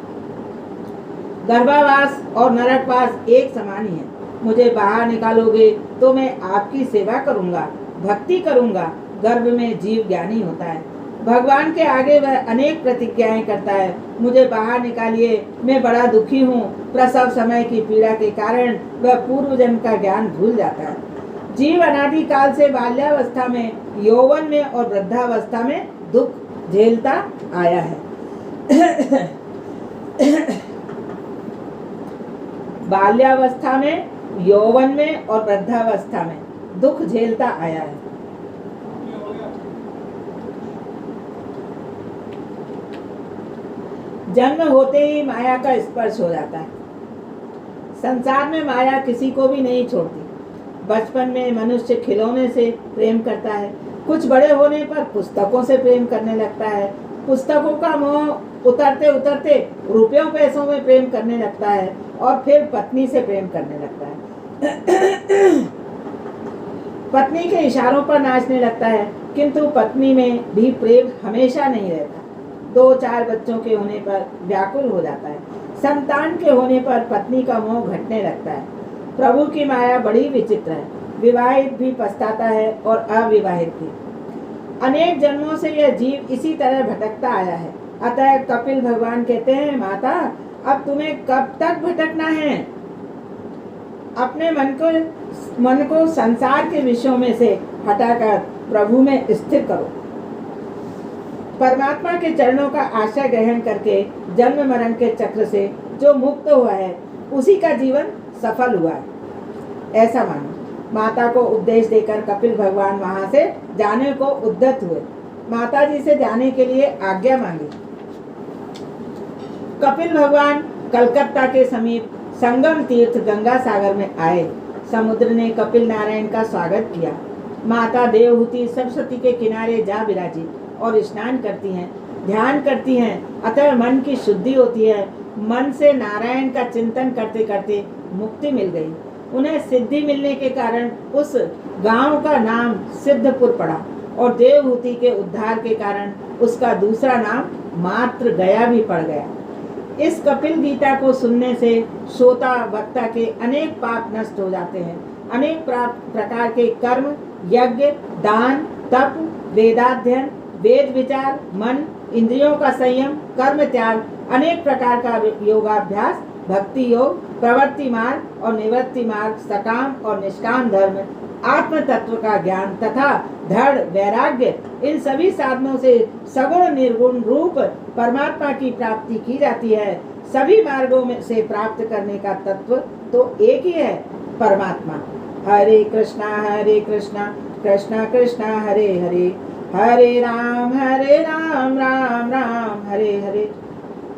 गर्भावास और नरकवास एक समान ही है। मुझे बाहर निकालोगे तो मैं आपकी सेवा करूंगा, भक्ति करूंगा। गर्भ में जीव ज्ञानी होता है। भगवान के आगे वह अनेक प्रतिज्ञाएं करता है। मुझे बाहर निकालिए, मैं बड़ा दुखी हूँ। प्रसव समय की पीड़ा के कारण वह पूर्व जन्म का ज्ञान भूल जाता है। जीव अनादि काल से बाल्यावस्था में, यौवन में और वृद्धावस्था में दुख झेलता आया है। बाल्यावस्था में, यौवन में और वृद्धावस्था में दुख झेलता आया है। जन्म होते ही माया का स्पर्श हो जाता है। संसार में माया किसी को भी नहीं छोड़ती। बचपन में मनुष्य खिलौने से प्रेम करता है, कुछ बड़े होने पर पुस्तकों से प्रेम करने लगता है, पुस्तकों का मोह उतरते उतरते रुपयों पैसों में प्रेम करने लगता है और फिर पत्नी से प्रेम करने लगता है। पत्नी के इशारों पर नाचने लगता है, किंतु पत्नी में भी प्रेम हमेशा नहीं रहता। 2-4 बच्चों के होने पर व्याकुल हो जाता है। संतान के होने पर पत्नी का मोह घटने लगता है। प्रभु की माया बड़ी विचित्र है। विवाहित भी पछताता है और अविवाहित भी। अनेक जन्मों से यह जीव इसी तरह भटकता आया है। अतः कपिल भगवान कहते हैं, माता अब तुम्हें कब तक भटकना है? अपने मन को संसार के विषयों में से हटाकर प्रभु में स्थिर करो। परमात्मा के चरणों का आश्रय ग्रहण करके जन्म मरण के चक्र से जो मुक्त हुआ है, उसी का जीवन सफल हुआ है, ऐसा मानो। माता को उपदेश देकर कपिल भगवान वहां से जाने को उद्यत हुए। माता जी से जाने के लिए आज्ञा मांगी। कपिल भगवान कलकत्ता के समीप संगम तीर्थ गंगा सागर में आए। समुद्र ने कपिल नारायण का स्वागत किया। माता देवहूति सरस्वती के किनारे जा विराजी और स्नान करती हैं, ध्यान करती हैं। अतः मन की शुद्धि होती है। मन से नारायण का चिंतन करते करते मुक्ति मिल गई। उन्हें सिद्धि मिलने के कारण उस गांव का नाम सिद्धपुर पड़ा और देवहूति के उद्धार के कारण उसका दूसरा नाम मात्र गया भी पड़ गया। इस कपिल गीता को सुनने से श्रोता वक्ता के अनेक पाप नष्ट हो जाते हैं। अनेक प्रकार के कर्म, यज्ञ, दान, तप, वेदाध्ययन, वेद विचार, मन, इंद्रियों का संयम, कर्म त्याग, अनेक प्रकार का योगाभ्यास, भक्ति योग, प्रवृत्ति मार्ग और निवृत्ति मार्ग, सकाम और निष्काम धर्म, आत्म तत्व का ज्ञान तथा दृढ़ वैराग्य, इन सभी साधनों से सगुण निर्गुण रूप परमात्मा की प्राप्ति की जाती है। सभी मार्गों में से प्राप्त करने का तत्व तो एक ही है, परमात्मा। हरे कृष्णा कृष्णा कृष्णा हरे हरे, हरे राम राम राम हरे हरे।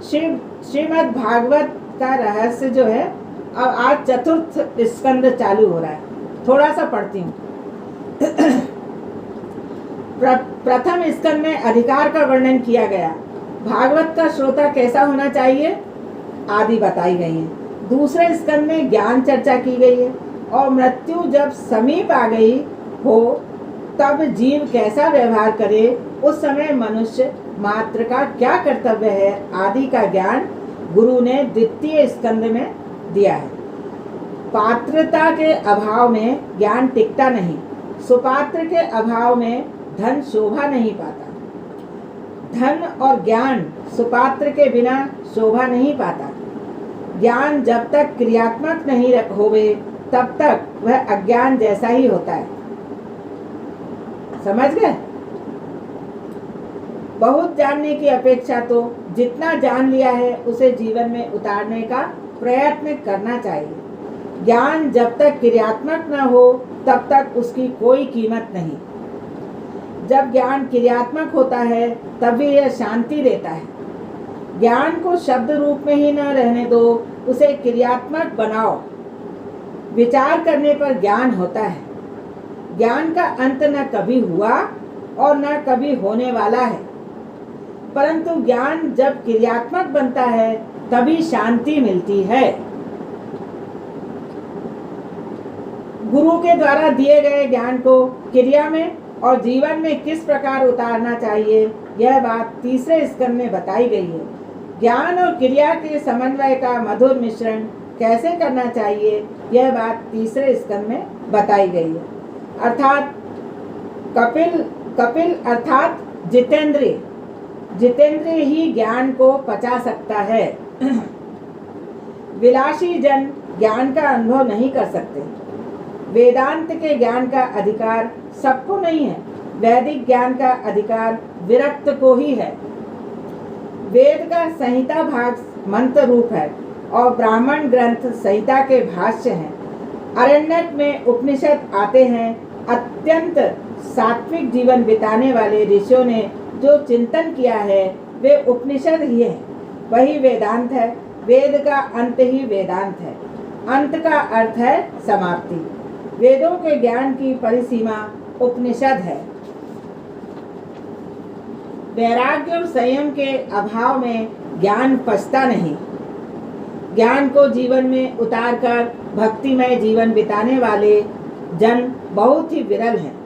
श्रीमद् भागवत का रहस्य जो है, अब आज चतुर्थ स्कंद चालू हो रहा है। थोड़ा सा पढ़ती हूँ। प्रथम स्कंद में अधिकार का वर्णन किया गया। भागवत का श्रोता कैसा होना चाहिए आदि बताई गई है। दूसरे स्कंद में ज्ञान चर्चा की गई है और मृत्यु जब समीप आ गई हो तब जीव कैसा व्यवहार करे, उस समय मनुष्य मात्र का क्या कर्तव्य है आदि का ज्ञान गुरु ने द्वितीय स्कंद में दिया है। पात्रता के अभाव में ज्ञान टिकता नहीं, सुपात्र के अभाव में धन शोभा नहीं पाता। धन और ज्ञान सुपात्र के बिना शोभा नहीं पाता। ज्ञान जब तक क्रियात्मक नहीं होवे तब तक वह अज्ञान जैसा ही होता है। समझ गए? बहुत जानने की अपेक्षा तो जितना जान लिया है उसे जीवन में उतारने का प्रयत्न करना चाहिए। ज्ञान जब तक क्रियात्मक न हो तब तक उसकी कोई कीमत नहीं। जब ज्ञान क्रियात्मक होता है तभी यह शांति देता है। ज्ञान को शब्द रूप में ही न रहने दो, उसे क्रियात्मक बनाओ। विचार करने पर ज्ञान होता है। ज्ञान का अंत न कभी हुआ और न कभी होने वाला है, परंतु ज्ञान जब क्रियात्मक बनता है तभी शांति मिलती है। गुरु के द्वारा दिए गए ज्ञान को क्रिया में और जीवन में किस प्रकार उतारना चाहिए, यह बात तीसरे स्कंद में बताई गई है। ज्ञान और क्रिया के समन्वय का मधुर मिश्रण कैसे करना चाहिए, यह बात तीसरे स्कंद में बताई गई है। अर्थात कपिल अर्थात जितेंद्रिय ही ज्ञान को पचा सकता है। विलासी जन ज्ञान का अनुभव नहीं कर सकते। वेदांत के ज्ञान का अधिकार सबको नहीं है। वैदिक ज्ञान का अधिकार विरक्त को ही है। वेद का संहिता भाग मंत्र रूप है और ब्राह्मण ग्रंथ संहिता के भाष्य हैं। अरण्यक में उपनिषद आते हैं। अत्यंत सात्विक जीवन बिताने वाले ऋषियों ने जो चिंतन किया है वे उपनिषद ही है, वही वेदांत है। वेद का अंत ही वेदांत है। अंत का अर्थ है समाप्ति। वेदों के ज्ञान की परिसीमा उपनिषद है। वैराग्य और संयम के अभाव में ज्ञान पचता नहीं। ज्ञान को जीवन में उतारकर भक्तिमय जीवन बिताने वाले जन बहुत ही विरल हैं।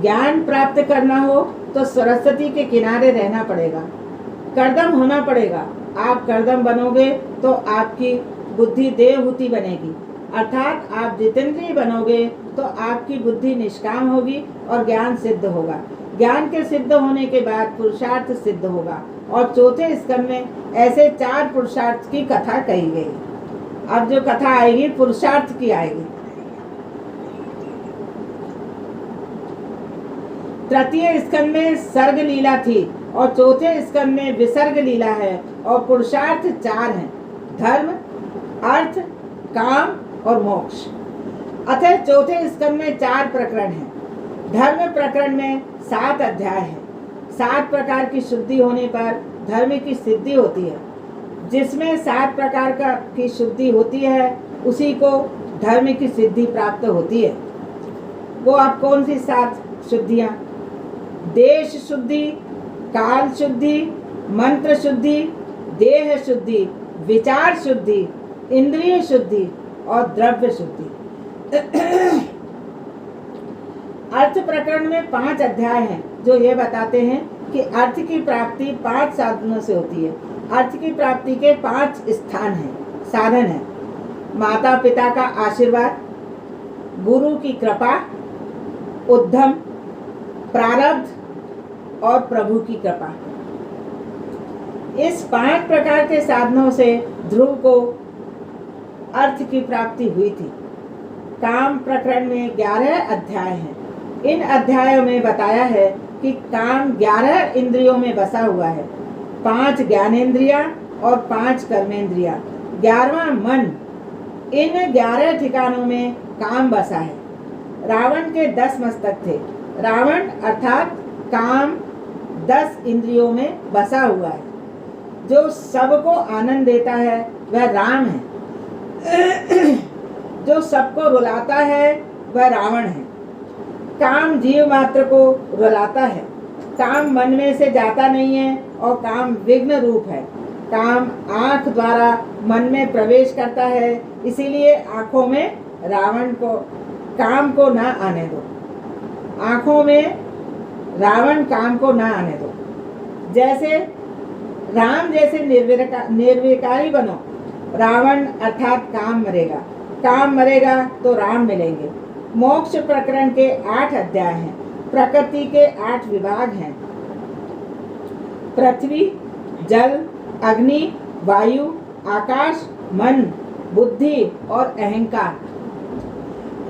ज्ञान प्राप्त करना हो तो सरस्वती के किनारे रहना पड़ेगा, कर्दम होना पड़ेगा। आप कर्दम बनोगे तो आपकी बुद्धि देवहूति बनेगी, अर्थात आप जितेंद्रिय बनोगे तो आपकी बुद्धि निष्काम होगी और ज्ञान सिद्ध होगा। ज्ञान के सिद्ध होने के बाद पुरुषार्थ सिद्ध होगा। और चौथे स्कंद में ऐसे 4 पुरुषार्थ की कथा कही गई। अब जो कथा आएगी पुरुषार्थ की आएगी। तृतीय स्कंद में सर्ग लीला थी और चौथे स्कंद में विसर्ग लीला है और पुरुषार्थ 4 हैं: धर्म, अर्थ, काम और मोक्ष। अतः चौथे स्कंद में 4 प्रकरण हैं। धर्म प्रकरण में 7 अध्याय हैं। 7 प्रकार की शुद्धि होने पर धर्म की सिद्धि होती है। जिसमें 7 प्रकार की शुद्धि होती है उसी को धर्म की सिद्धि प्राप्त होती है। वो आप कौन सी 7 शुद्धियाँ? देश शुद्धि, काल शुद्धि, मंत्र शुद्धि, देह शुद्धि, विचार शुद्धि, इंद्रिय शुद्धि और द्रव्य शुद्धि। अर्थ प्रकरण में 5 अध्याय हैं जो ये बताते हैं कि अर्थ की प्राप्ति 5 साधनों से होती है। अर्थ की प्राप्ति के 5 स्थान हैं, साधन हैं: माता पिता का आशीर्वाद, गुरु की कृपा, उद्यम, प्रारब्ध और प्रभु की कृपा। इस 5 प्रकार के साधनों से ध्रुव को अर्थ की प्राप्ति हुई थी। काम प्रकरण में 11 अध्याय हैं। इन अध्यायों में बताया है कि काम 11 इंद्रियों में बसा हुआ है। 5 ज्ञानेंद्रियां और 5 कर्मेंद्रियां, 11वां मन। इन 11 ठिकानों में काम बसा है। रावण के 10 मस्तक थे। रावण अर्थात काम 10 इंद्रियों में बसा हुआ है। जो सबको आनंद देता है वह राम है। जो सबको रुलाता है वह रावण है। काम जीव मात्र को रुलाता है। काम मन में से जाता नहीं है और काम विघ्न रूप है। काम आँख द्वारा मन में प्रवेश करता है, इसीलिए आँखों में रावण को काम को न आने दो। आंखों में रावण काम को ना आने दो। जैसे राम जैसे निर्विकारी बनो। रावण अर्थात काम मरेगा, काम मरेगा तो राम मिलेंगे। मोक्ष प्रकरण के 8 अध्याय हैं। प्रकृति के 8 विभाग हैं। पृथ्वी, जल, अग्नि, वायु, आकाश, मन, बुद्धि और अहंकार।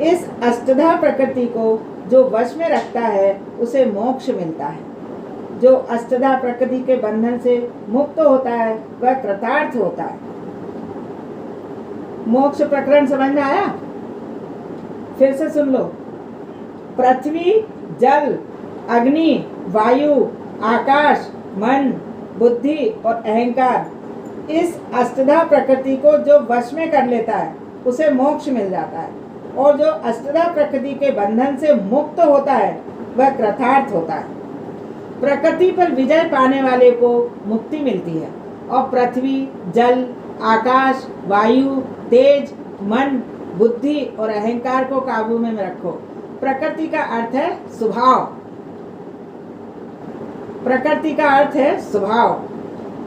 इस अष्टधा प्रकृति को जो वश में रखता है उसे मोक्ष मिलता है। जो अष्टधा प्रकृति के बंधन से मुक्त होता है वह कृतार्थ होता है। मोक्ष प्रकरण समझ में आया? फिर से सुन लो। पृथ्वी, जल, अग्नि, वायु, आकाश, मन, बुद्धि और अहंकार, इस अष्टधा प्रकृति को जो वश में कर लेता है उसे मोक्ष मिल जाता है। और जो अष्टधा प्रकृति के बंधन से मुक्त होता है वह कृतार्थ होता है। प्रकृति पर विजय पाने वाले को मुक्ति मिलती है। और पृथ्वी, जल, आकाश, वायु, तेज, मन, बुद्धि और अहंकार को काबू में रखो। प्रकृति का अर्थ है स्वभाव। प्रकृति का अर्थ है स्वभाव।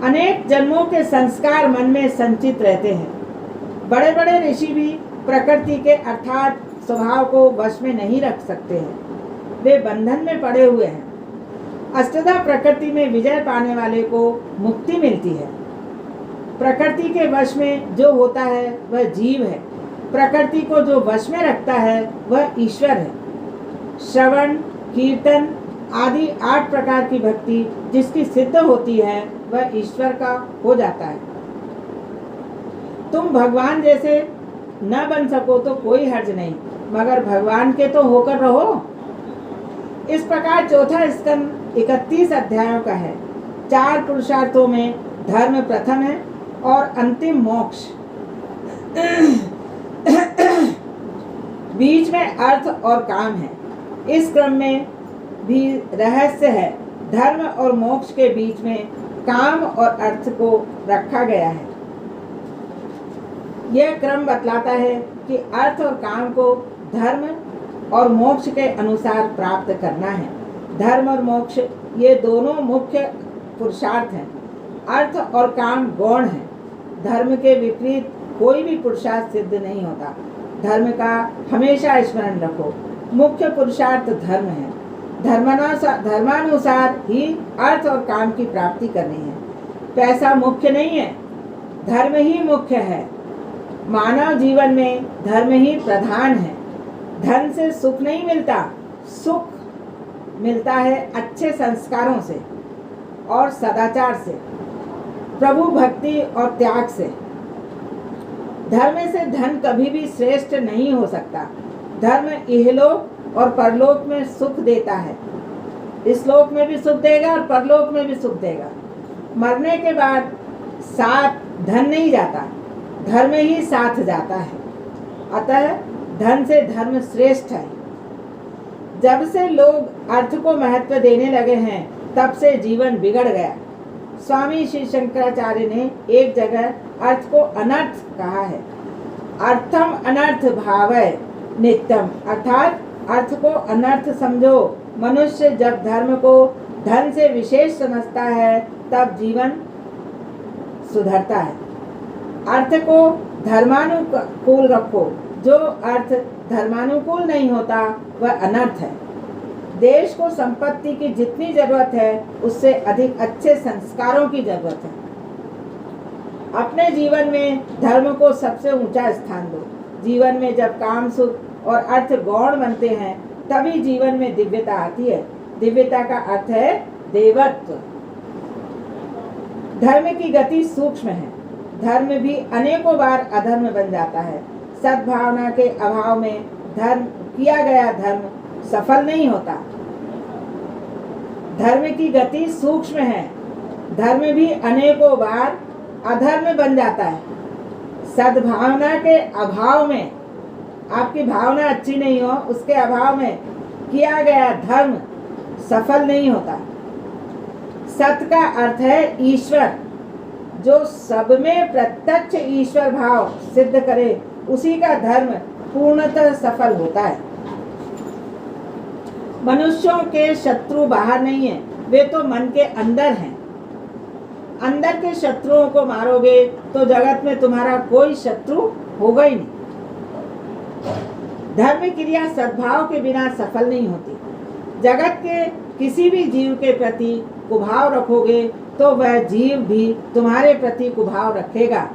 अनेक जन्मों के संस्कार मन में संचित रहते हैं। बड़े बड़े ऋषि भी प्रकृति के अर्थात स्वभाव को वश में नहीं रख सकते हैं। वे बंधन में पड़े हुए हैं। अष्टधा प्रकृति में विजय पाने वाले को मुक्ति मिलती है। प्रकृति के वश में जो होता है वह जीव है। प्रकृति को जो वश में रखता है वह ईश्वर है। श्रवण, कीर्तन आदि 8 प्रकार की भक्ति जिसकी सिद्ध होती है वह ईश्वर का हो जाता है। तुम भगवान जैसे न बन सको तो कोई हर्ज नहीं, मगर भगवान के तो होकर रहो। इस प्रकार चौथा स्कंद 31 अध्यायों का है। 4 पुरुषार्थों में धर्म प्रथम है और अंतिम मोक्ष। बीच में अर्थ और काम है। इस क्रम में भी रहस्य है। धर्म और मोक्ष के बीच में काम और अर्थ को रखा गया है। यह क्रम बतलाता है कि अर्थ और काम को धर्म और मोक्ष के अनुसार प्राप्त करना है। धर्म और मोक्ष ये दोनों मुख्य पुरुषार्थ हैं। अर्थ और काम गौण है। धर्म के विपरीत कोई भी पुरुषार्थ सिद्ध नहीं होता। धर्म का हमेशा स्मरण रखो। मुख्य पुरुषार्थ धर्म है। धर्मानुसार ही अर्थ और काम की प्राप्ति करनी है। पैसा मुख्य नहीं है, धर्म ही मुख्य है। मानव जीवन में धर्म ही प्रधान है। धन से सुख नहीं मिलता, सुख मिलता है अच्छे संस्कारों से और सदाचार से, प्रभु भक्ति और त्याग से। धर्म से धन कभी भी श्रेष्ठ नहीं हो सकता। धर्म इहलोक और परलोक में सुख देता है। इस लोक में भी सुख देगा और परलोक में भी सुख देगा। मरने के बाद साथ धन नहीं जाता, धर्म ही साथ जाता है। अतः धन से धर्म श्रेष्ठ है। जब से लोग अर्थ को महत्व देने लगे हैं तब से जीवन बिगड़ गया। स्वामी श्री शंकराचार्य ने एक जगह अर्थ को अनर्थ कहा है। अर्थम अनर्थ भावय नित्यम, अर्थात अर्थ को अनर्थ समझो। मनुष्य जब धर्म को धन से विशेष समझता है तब जीवन सुधरता है। अर्थ को धर्मानुकूल रखो। जो अर्थ धर्मानुकूल नहीं होता वह अनर्थ है। देश को संपत्ति की जितनी जरूरत है उससे अधिक अच्छे संस्कारों की जरूरत है। अपने जीवन में धर्म को सबसे ऊंचा स्थान दो। जीवन में जब काम, सुख और अर्थ गौण बनते हैं तभी जीवन में दिव्यता आती है। दिव्यता का अर्थ है देवत्व। धर्म की गति सूक्ष्म है। धर्म भी अनेकों बार अधर्म बन जाता है। सद्भावना के अभाव में धर्म किया गया धर्म सफल नहीं होता। धर्म की गति सूक्ष्म है। धर्म भी अनेकों बार अधर्म बन जाता है। सद्भावना के अभाव में, आपकी भावना अच्छी नहीं हो, उसके अभाव में किया गया धर्म सफल नहीं होता। सत का अर्थ है ईश्वर। जो सब में प्रत्यक्ष ईश्वर भाव सिद्ध करे उसी का धर्म पूर्णतः सफल होता है। मनुष्यों के शत्रु बाहर नहीं है, वे तो मन के अंदर हैं। अंदर के शत्रुओं को मारोगे तो जगत में तुम्हारा कोई शत्रु होगा ही नहीं। धर्म क्रिया सद्भाव के बिना सफल नहीं होती। जगत के किसी भी जीव के प्रति कुभाव रखोगे तो वह जीव भी तुम्हारे प्रति कुभाव रखेगा।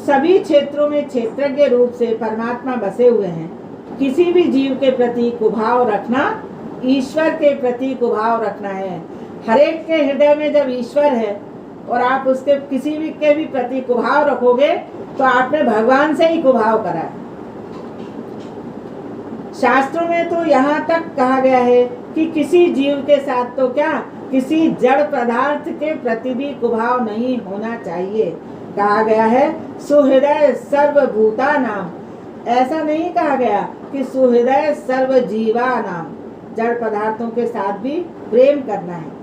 सभी क्षेत्रों में क्षेत्रज्ञ रूप से परमात्मा बसे हुए हैं। किसी भी जीव के प्रति कुभाव रखना ईश्वर के प्रति कुभाव रखना है। हरेक के हृदय में जब ईश्वर है और आप उसके किसी भी के भी प्रति कुभाव रखोगे तो आपने भगवान से ही कुभाव करा है। शास्त्रों में तो यहाँ तक कहा गया है कि किसी जीव के साथ तो क्या, किसी जड़ पदार्थ के प्रति भी कुभाव नहीं होना चाहिए। कहा गया है सुहृदय सर्वभूता नाम। ऐसा नहीं कहा गया कि सुहृदय सर्वजीवा नाम। जड़ पदार्थों के साथ भी प्रेम करना है।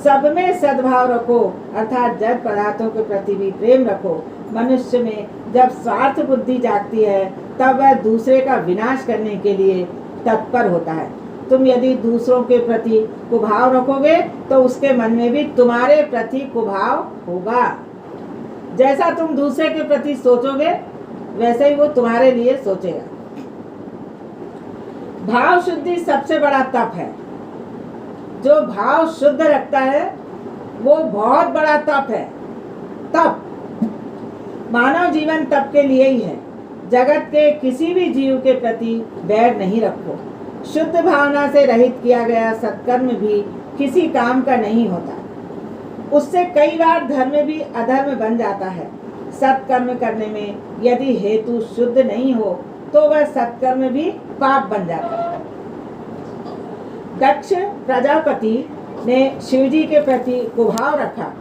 सब में सद्भाव रखो, अर्थात जड़ पदार्थों के प्रति भी प्रेम रखो। मनुष्य में जब स्वार्थ बुद्धि जागती है तब वह दूसरे का विनाश करने के लिए तत्पर होता है। तुम यदि दूसरों के प्रति कुभाव रखोगे तो उसके मन में भी तुम्हारे प्रति कुभाव होगा। जैसा तुम दूसरे के प्रति सोचोगे वैसे ही वो तुम्हारे लिए सोचेगा। भाव शुद्धि सबसे बड़ा तप है। जो भाव शुद्ध रखता है वो बहुत बड़ा तप है। तप मानव जीवन तप के लिए ही है। जगत के किसी भी जीव के प्रति बैर नहीं रखो। शुद्ध भावना से रहित किया गया सत्कर्म भी किसी काम का नहीं होता। उससे कई बार धर्म भी अधर्म बन जाता है। सत्कर्म करने में यदि हेतु शुद्ध नहीं हो तो वह सत्कर्म भी पाप बन जाता है। दक्ष प्रजापति ने शिवजी के प्रति कुभाव रखा,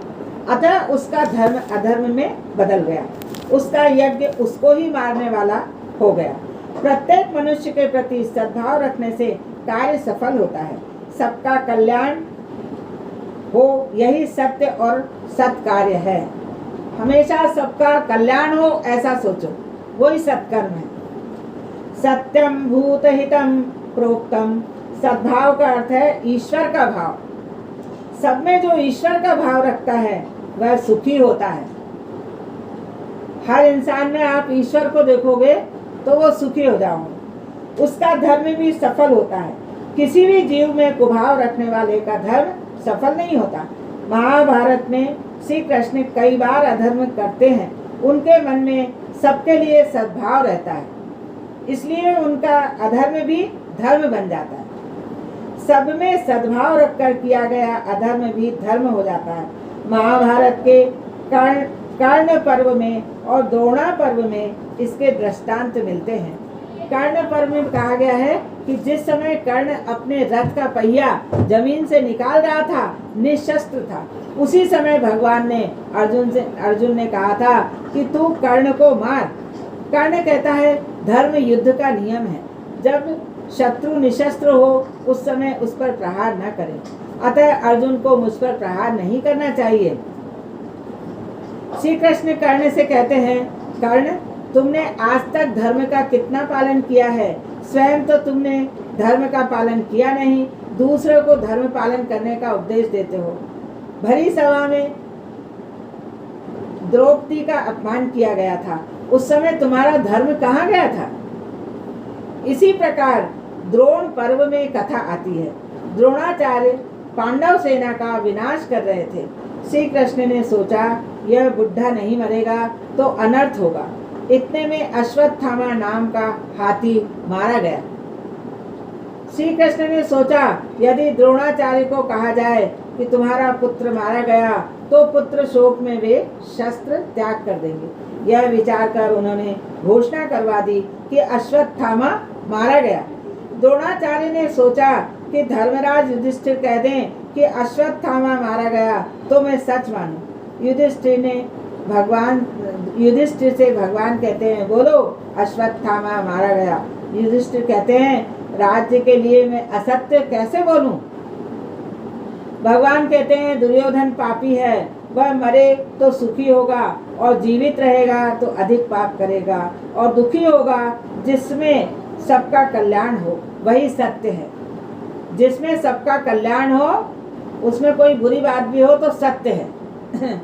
अतः उसका धर्म अधर्म में बदल गया। उसका यज्ञ उसको ही मारने वाला हो गया। प्रत्येक मनुष्य के प्रति सद्भाव रखने से कार्य सफल होता है। सबका कल्याण हो यही सत्य और सत्कार्य है। हमेशा सबका कल्याण हो ऐसा सोचो, वही सत्कर्म है। सत्यम भूत हितम प्रोक्तम। सद्भाव का अर्थ है ईश्वर का भाव। सब में जो ईश्वर का भाव रखता है वह सुखी होता है। हर इंसान में आप ईश्वर को देखोगे तो वो सुखी हो जाओगे। उसका धर्म भी सफल होता है। किसी भी जीव में कुभाव रखने वाले का धर्म सफल नहीं होता। महाभारत में श्री कृष्ण कई बार अधर्म करते हैं। उनके मन में सबके लिए सद्भाव रहता है, इसलिए उनका अधर्म भी धर्म बन जाता है। सब में सद्भाव रखकर किया गया अधर्म भी धर्म हो जाता है। महाभारत के कर्ण पर्व में और द्रोणा पर्व में इसके दृष्टांत मिलते हैं। कर्ण पर्व में कहा गया है कि जिस समय कर्ण अपने रथ का पहिया जमीन से निकाल रहा था, निशस्त्र था, उसी समय भगवान ने अर्जुन ने कहा था कि तू कर्ण को मार। कर्ण कहता है धर्म युद्ध का नियम है। जब शत्रु निशस्त्र हो उस समय उस पर प्रहार न करें। अतः अर्जुन को मुझ पर प्रहार नहीं करना चाहिए। श्री कृष्ण कर्ण से कहते हैं, कर्ण तुमने आज तक धर्म का कितना पालन किया है? स्वयं तो तुमने धर्म का पालन किया नहीं, दूसरों को धर्म पालन करने का उपदेश देते हो। भरी सभा में द्रौपदी का अपमान किया गया था, उस समय तुम्हारा धर्म कहाँ गया था? इसी प्रकार द्रोण पर्व में कथा आती है। द्रोणाचार्य पांडव सेना का विनाश कर रहे थे। श्री कृष्ण ने सोचा यह बुढ़ा नहीं मरेगा तो अनर्थ होगा। इतने में अश्वत्थामा नाम का हाथी मारा गया। श्री कृष्ण ने सोचा यदि द्रोणाचार्य को कहा जाए कि तुम्हारा पुत्र मारा गया तो पुत्र शोक में वे शस्त्र त्याग कर देंगे। यह विचार कर उन्होंने घोषणा करवा दी कि अश्वत्थामा मारा गया। द्रोणाचार्य ने सोचा कि धर्मराज युधिष्ठिर कह दें कि अश्वत्थामा मारा गया तो मैं सच मानूं। युधिष्ठिर से भगवान कहते हैं, बोलो अश्वत्थामा मारा गया। युधिष्ठिर कहते हैं, राज्य के लिए मैं असत्य कैसे बोलूं? भगवान कहते हैं, दुर्योधन पापी है, वह मरे तो सुखी होगा और जीवित रहेगा तो अधिक पाप करेगा, और दुखी होगा सबका कल्याण हो, वही सत्य है। जिसमें सबका कल्याण हो, उसमें कोई बुरी बात भी हो तो सत्य है।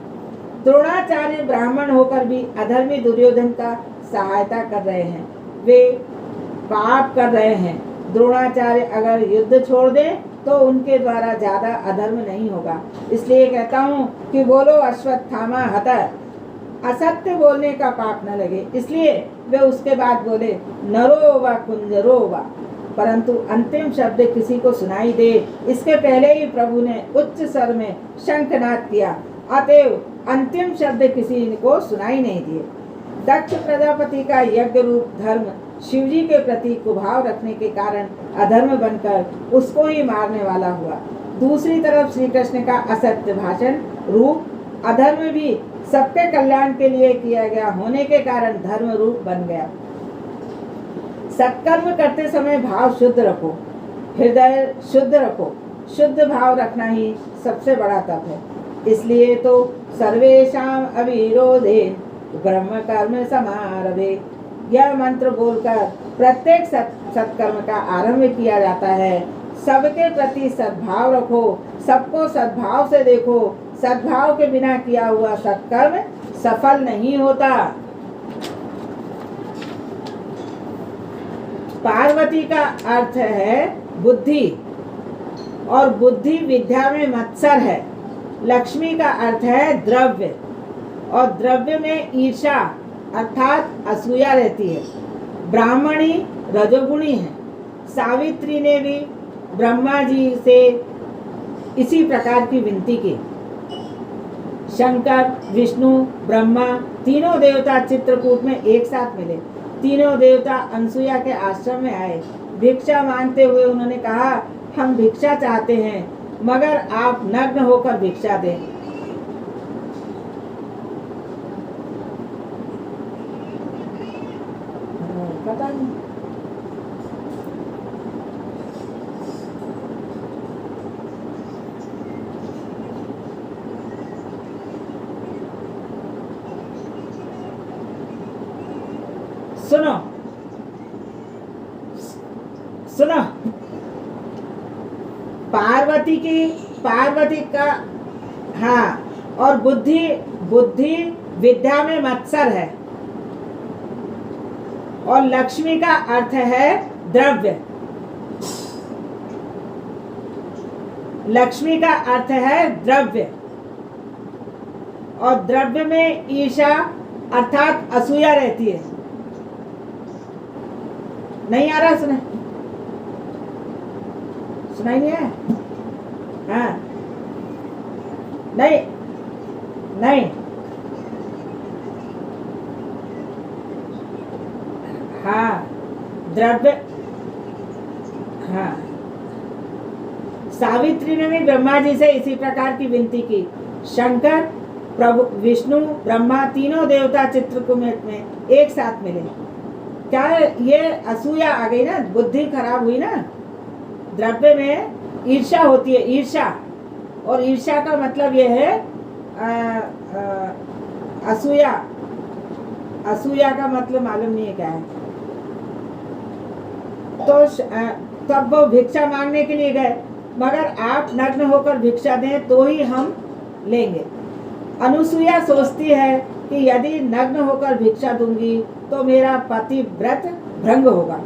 द्रोणाचार्य ब्राह्मण होकर भी अधर्मी दुर्योधन का सहायता कर रहे हैं, वे पाप कर रहे हैं। द्रोणाचार्य अगर युद्ध छोड़ दें तो उनके द्वारा ज्यादा अधर्म नहीं होगा। इसलिए कहता हूँ कि बोलो अश्वत्थामा हतः, असत्य बोलने का पाप न लगे। इसलिए वे उसके बाद बोले नरो व कुंजरो व, परंतु अंतिम शब्द किसी को सुनाई दे इसके पहले ही प्रभु ने उच्च स्वर में शंखनाद किया, अतएव अंतिम शब्द किसी को सुनाई नहीं दिए। दक्ष प्रजापति का यज्ञ रूप धर्म शिवजी के प्रति कुभाव रखने के कारण अधर्म बनकर उसको ही मारने वाला हुआ। दूसरी तरफ श्री कृष्ण का असत्य भाषण रूप अधर्म भी सबके कल्याण के लिए किया गया होने के कारण धर्म रूप बन गया। सत्कर्म करते समय भाव शुद्ध रखो, हृदय शुद्ध रखो। शुद्ध भाव रखना ही सबसे बड़ा तप है। इसलिए तो सर्वेषां अविरोधेन ब्रह्म कर्म समारभे, यह मंत्र बोलकर प्रत्येक सत्कर्म का आरंभ किया जाता है। सबके प्रति सद्भाव रखो, सबको सद्भाव से देखो। सद्भाव के बिना किया हुआ सत्कर्म सफल नहीं होता। पार्वती का अर्थ है बुद्धि, और बुद्धि विद्या में मत्सर है। लक्ष्मी का अर्थ है द्रव्य, और द्रव्य में ईर्षा अर्थात असूया रहती है। ब्राह्मणी रजोगुणी है। सावित्री ने भी ब्रह्मा जी से इसी प्रकार की विनती की। शंकर, विष्णु, ब्रह्मा तीनों देवता चित्रकूट में एक साथ मिले। तीनों देवता अनसुया के आश्रम में आए। भिक्षा मांगते हुए उन्होंने कहा, हम भिक्षा चाहते हैं, मगर आप नग्न होकर भिक्षा दें। पता नहीं। सुनो सुनो, पार्वती का हाँ, और बुद्धि विद्या में मत्सर है, और लक्ष्मी का अर्थ है द्रव्य। लक्ष्मी का अर्थ है द्रव्य, और द्रव्य में ईर्षा अर्थात असूया रहती है। नहीं आ रहा? सुनाई नहीं है? हाँ, नहीं नहीं, हाँ द्रव्य, हाँ। सावित्री ने भी ब्रह्मा जी से इसी प्रकार की विनती की। शंकर, प्रभु विष्णु, ब्रह्मा तीनों देवता चित्रकूट में एक साथ मिले। क्या ये असूया आ गई ना, बुद्धि खराब हुई ना। द्रव्य में ईर्ष्या होती है, ईर्ष्या, और ईर्ष्या का मतलब ये है असूया। असूया का मतलब मालूम नहीं है क्या है। तो तब वो भिक्षा मांगने के लिए गए, मगर आप नग्न होकर भिक्षा दें तो ही हम लेंगे। अनुसुईया सोचती है कि यदि नग्न होकर भिक्षा दूंगी तो मेरा पति व्रत भंग होगा।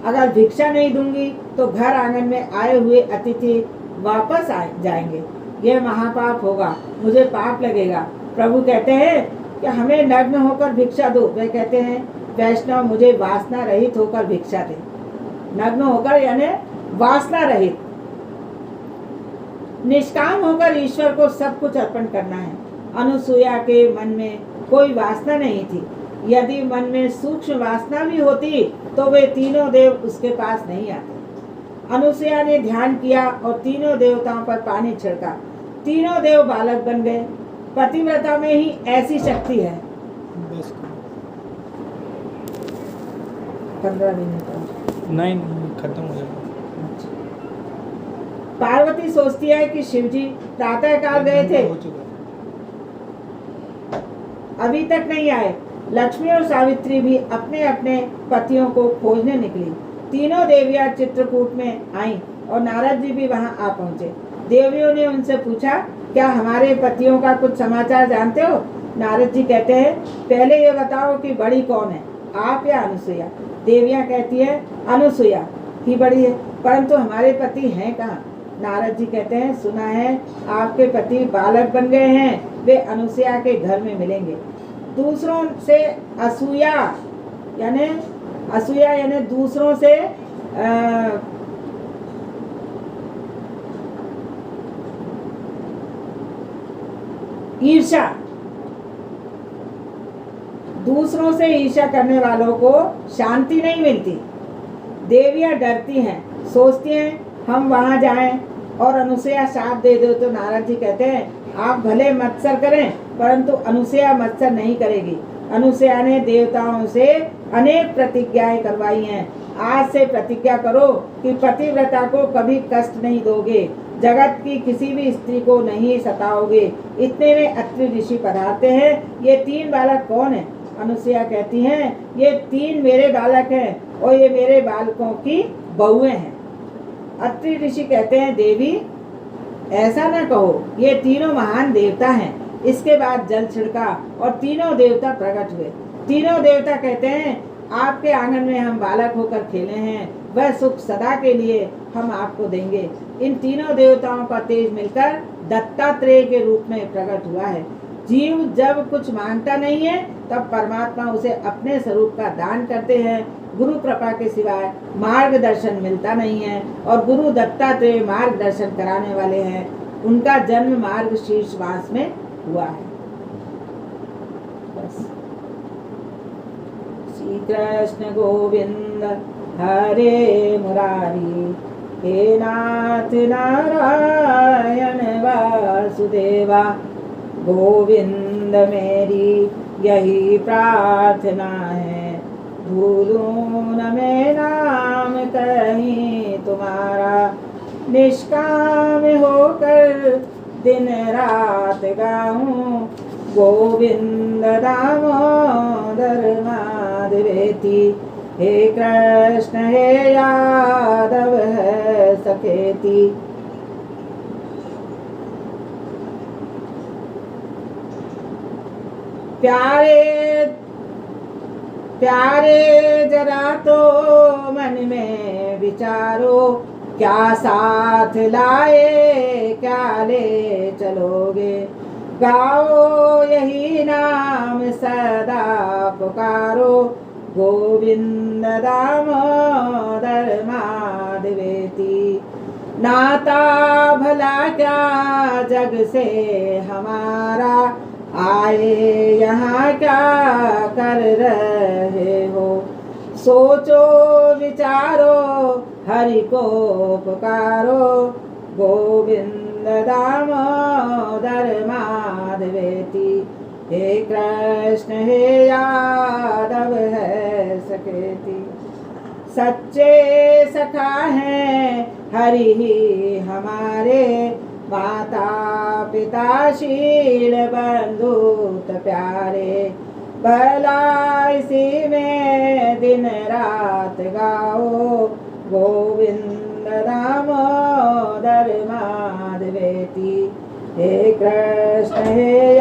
अगर भिक्षा नहीं दूंगी तो घर आंगन में आए हुए अतिथि वापस जाएंगे, यह महापाप होगा, मुझे पाप लगेगा। प्रभु कहते हैं कि हमें नग्न होकर भिक्षा दो। वे कहते हैं वैष्णव मुझे वासना रहित होकर भिक्षा दे। नग्न होकर यानी वासना रहित, निष्काम होकर ईश्वर को सब कुछ अर्पण करना है। अनुसुईया के मन में कोई वासना नहीं थी। यदि मन में सूक्ष्म वासना भी होती तो वे तीनों देव उसके पास नहीं आते। अनुसुईया ने ध्यान किया और तीनों देवताओं पर पानी छिड़का। तीनों देव बालक बन गए। पतिव्रता में ही ऐसी शक्ति है। 15 मिनट नहीं, खत्म हो जाएगा। पार्वती सोचती है कि शिवजी प्रातः काल गए थे, अभी तक नहीं आए। लक्ष्मी और सावित्री भी अपने अपने पतियों को खोजने निकली। तीनों देवियां चित्रकूट में आईं और नारद जी भी वहां आ पहुंचे। देवियों ने उनसे पूछा, क्या हमारे पतियों का कुछ समाचार जानते हो? नारद जी कहते हैं, पहले ये बताओ कि बड़ी कौन है, आप या अनुसुईया? देवियां कहती है, अनुसुईया ही बड़ी है, परंतु हमारे पति हैं कहाँ? नारद जी कहते हैं, सुना है आपके पति बालक बन गए हैं, वे अनुसुईया के घर में मिलेंगे। दूसरों से असूया यानी दूसरों से ईर्ष्या, दूसरों से ईर्ष्या करने वालों को शांति नहीं मिलती। देवियां डरती हैं, सोचती हैं हम वहां जाएं और अनुसुईया शाप दे दो तो नारद जी कहते हैं, आप भले मत्सर करें परंतु अनुसुईया मत्सर नहीं करेगी। अनुसुईया ने देवताओं से अनेक प्रतिज्ञाएं करवाई हैं। आज से प्रतिज्ञा करो कि पतिव्रता को कभी कष्ट नहीं दोगे, जगत की किसी भी स्त्री को नहीं सताओगे। इतने में अत्रि ऋषि पधारते हैं। ये 3 बालक कौन है? अनुसुईया कहती हैं, ये 3 मेरे बालक हैं और ये मेरे बालकों की बहुएं हैं। अत्रि ऋषि कहते हैं, देवी ऐसा न कहो, ये तीनों महान देवता हैं। इसके बाद जल छिड़का और तीनों देवता प्रकट हुए। तीनों देवता कहते हैं, आपके आंगन में हम बालक होकर खेले हैं, वह सुख सदा के लिए हम आपको देंगे। इन तीनों देवताओं का तेज मिलकर दत्तात्रेय के रूप में प्रकट हुआ है। जीव जब कुछ मांगता नहीं है तब परमात्मा उसे अपने स्वरूप का दान करते हैं। गुरु कृपा के सिवाय मार्गदर्शन मिलता नहीं है और गुरु दत्तात्रेय मार्गदर्शन कराने वाले हैं। उनका जन्म मार्ग शीर्ष मास में हुआ है। बस। श्री कृष्ण गोविंद हरे मुरारी, हे नाथ नारायण वासुदेवा, गोविंद मेरी यही प्रार्थना है, भूलूं न मैं नाम कहीं तुम्हारा, निष्काम होकर दिन रात गाऊं, गोविंद दामोदर माधवेति, हे कृष्ण हे यादव है सखेति। प्यारे प्यारे जरा तो मन में विचारो, क्या साथ लाए क्या ले चलोगे, गाओ यही नाम सदा पुकारो, गोविंद दामोदर माधवेति। नाता भला क्या जग से हमारा, आए यहाँ क्या कर रहे हो, सोचो विचारो हरि को पुकारो, गोविंद दामोदर माधवेति, हे कृष्ण हे यादव है सखेति। सच्चे सखा हैं हरि ही हमारे, माता पिता शील बंधु प्यारे, भला इसी में दिन रात गाओ, गोविंद दामोदर माधवेति, हे कृष्ण हे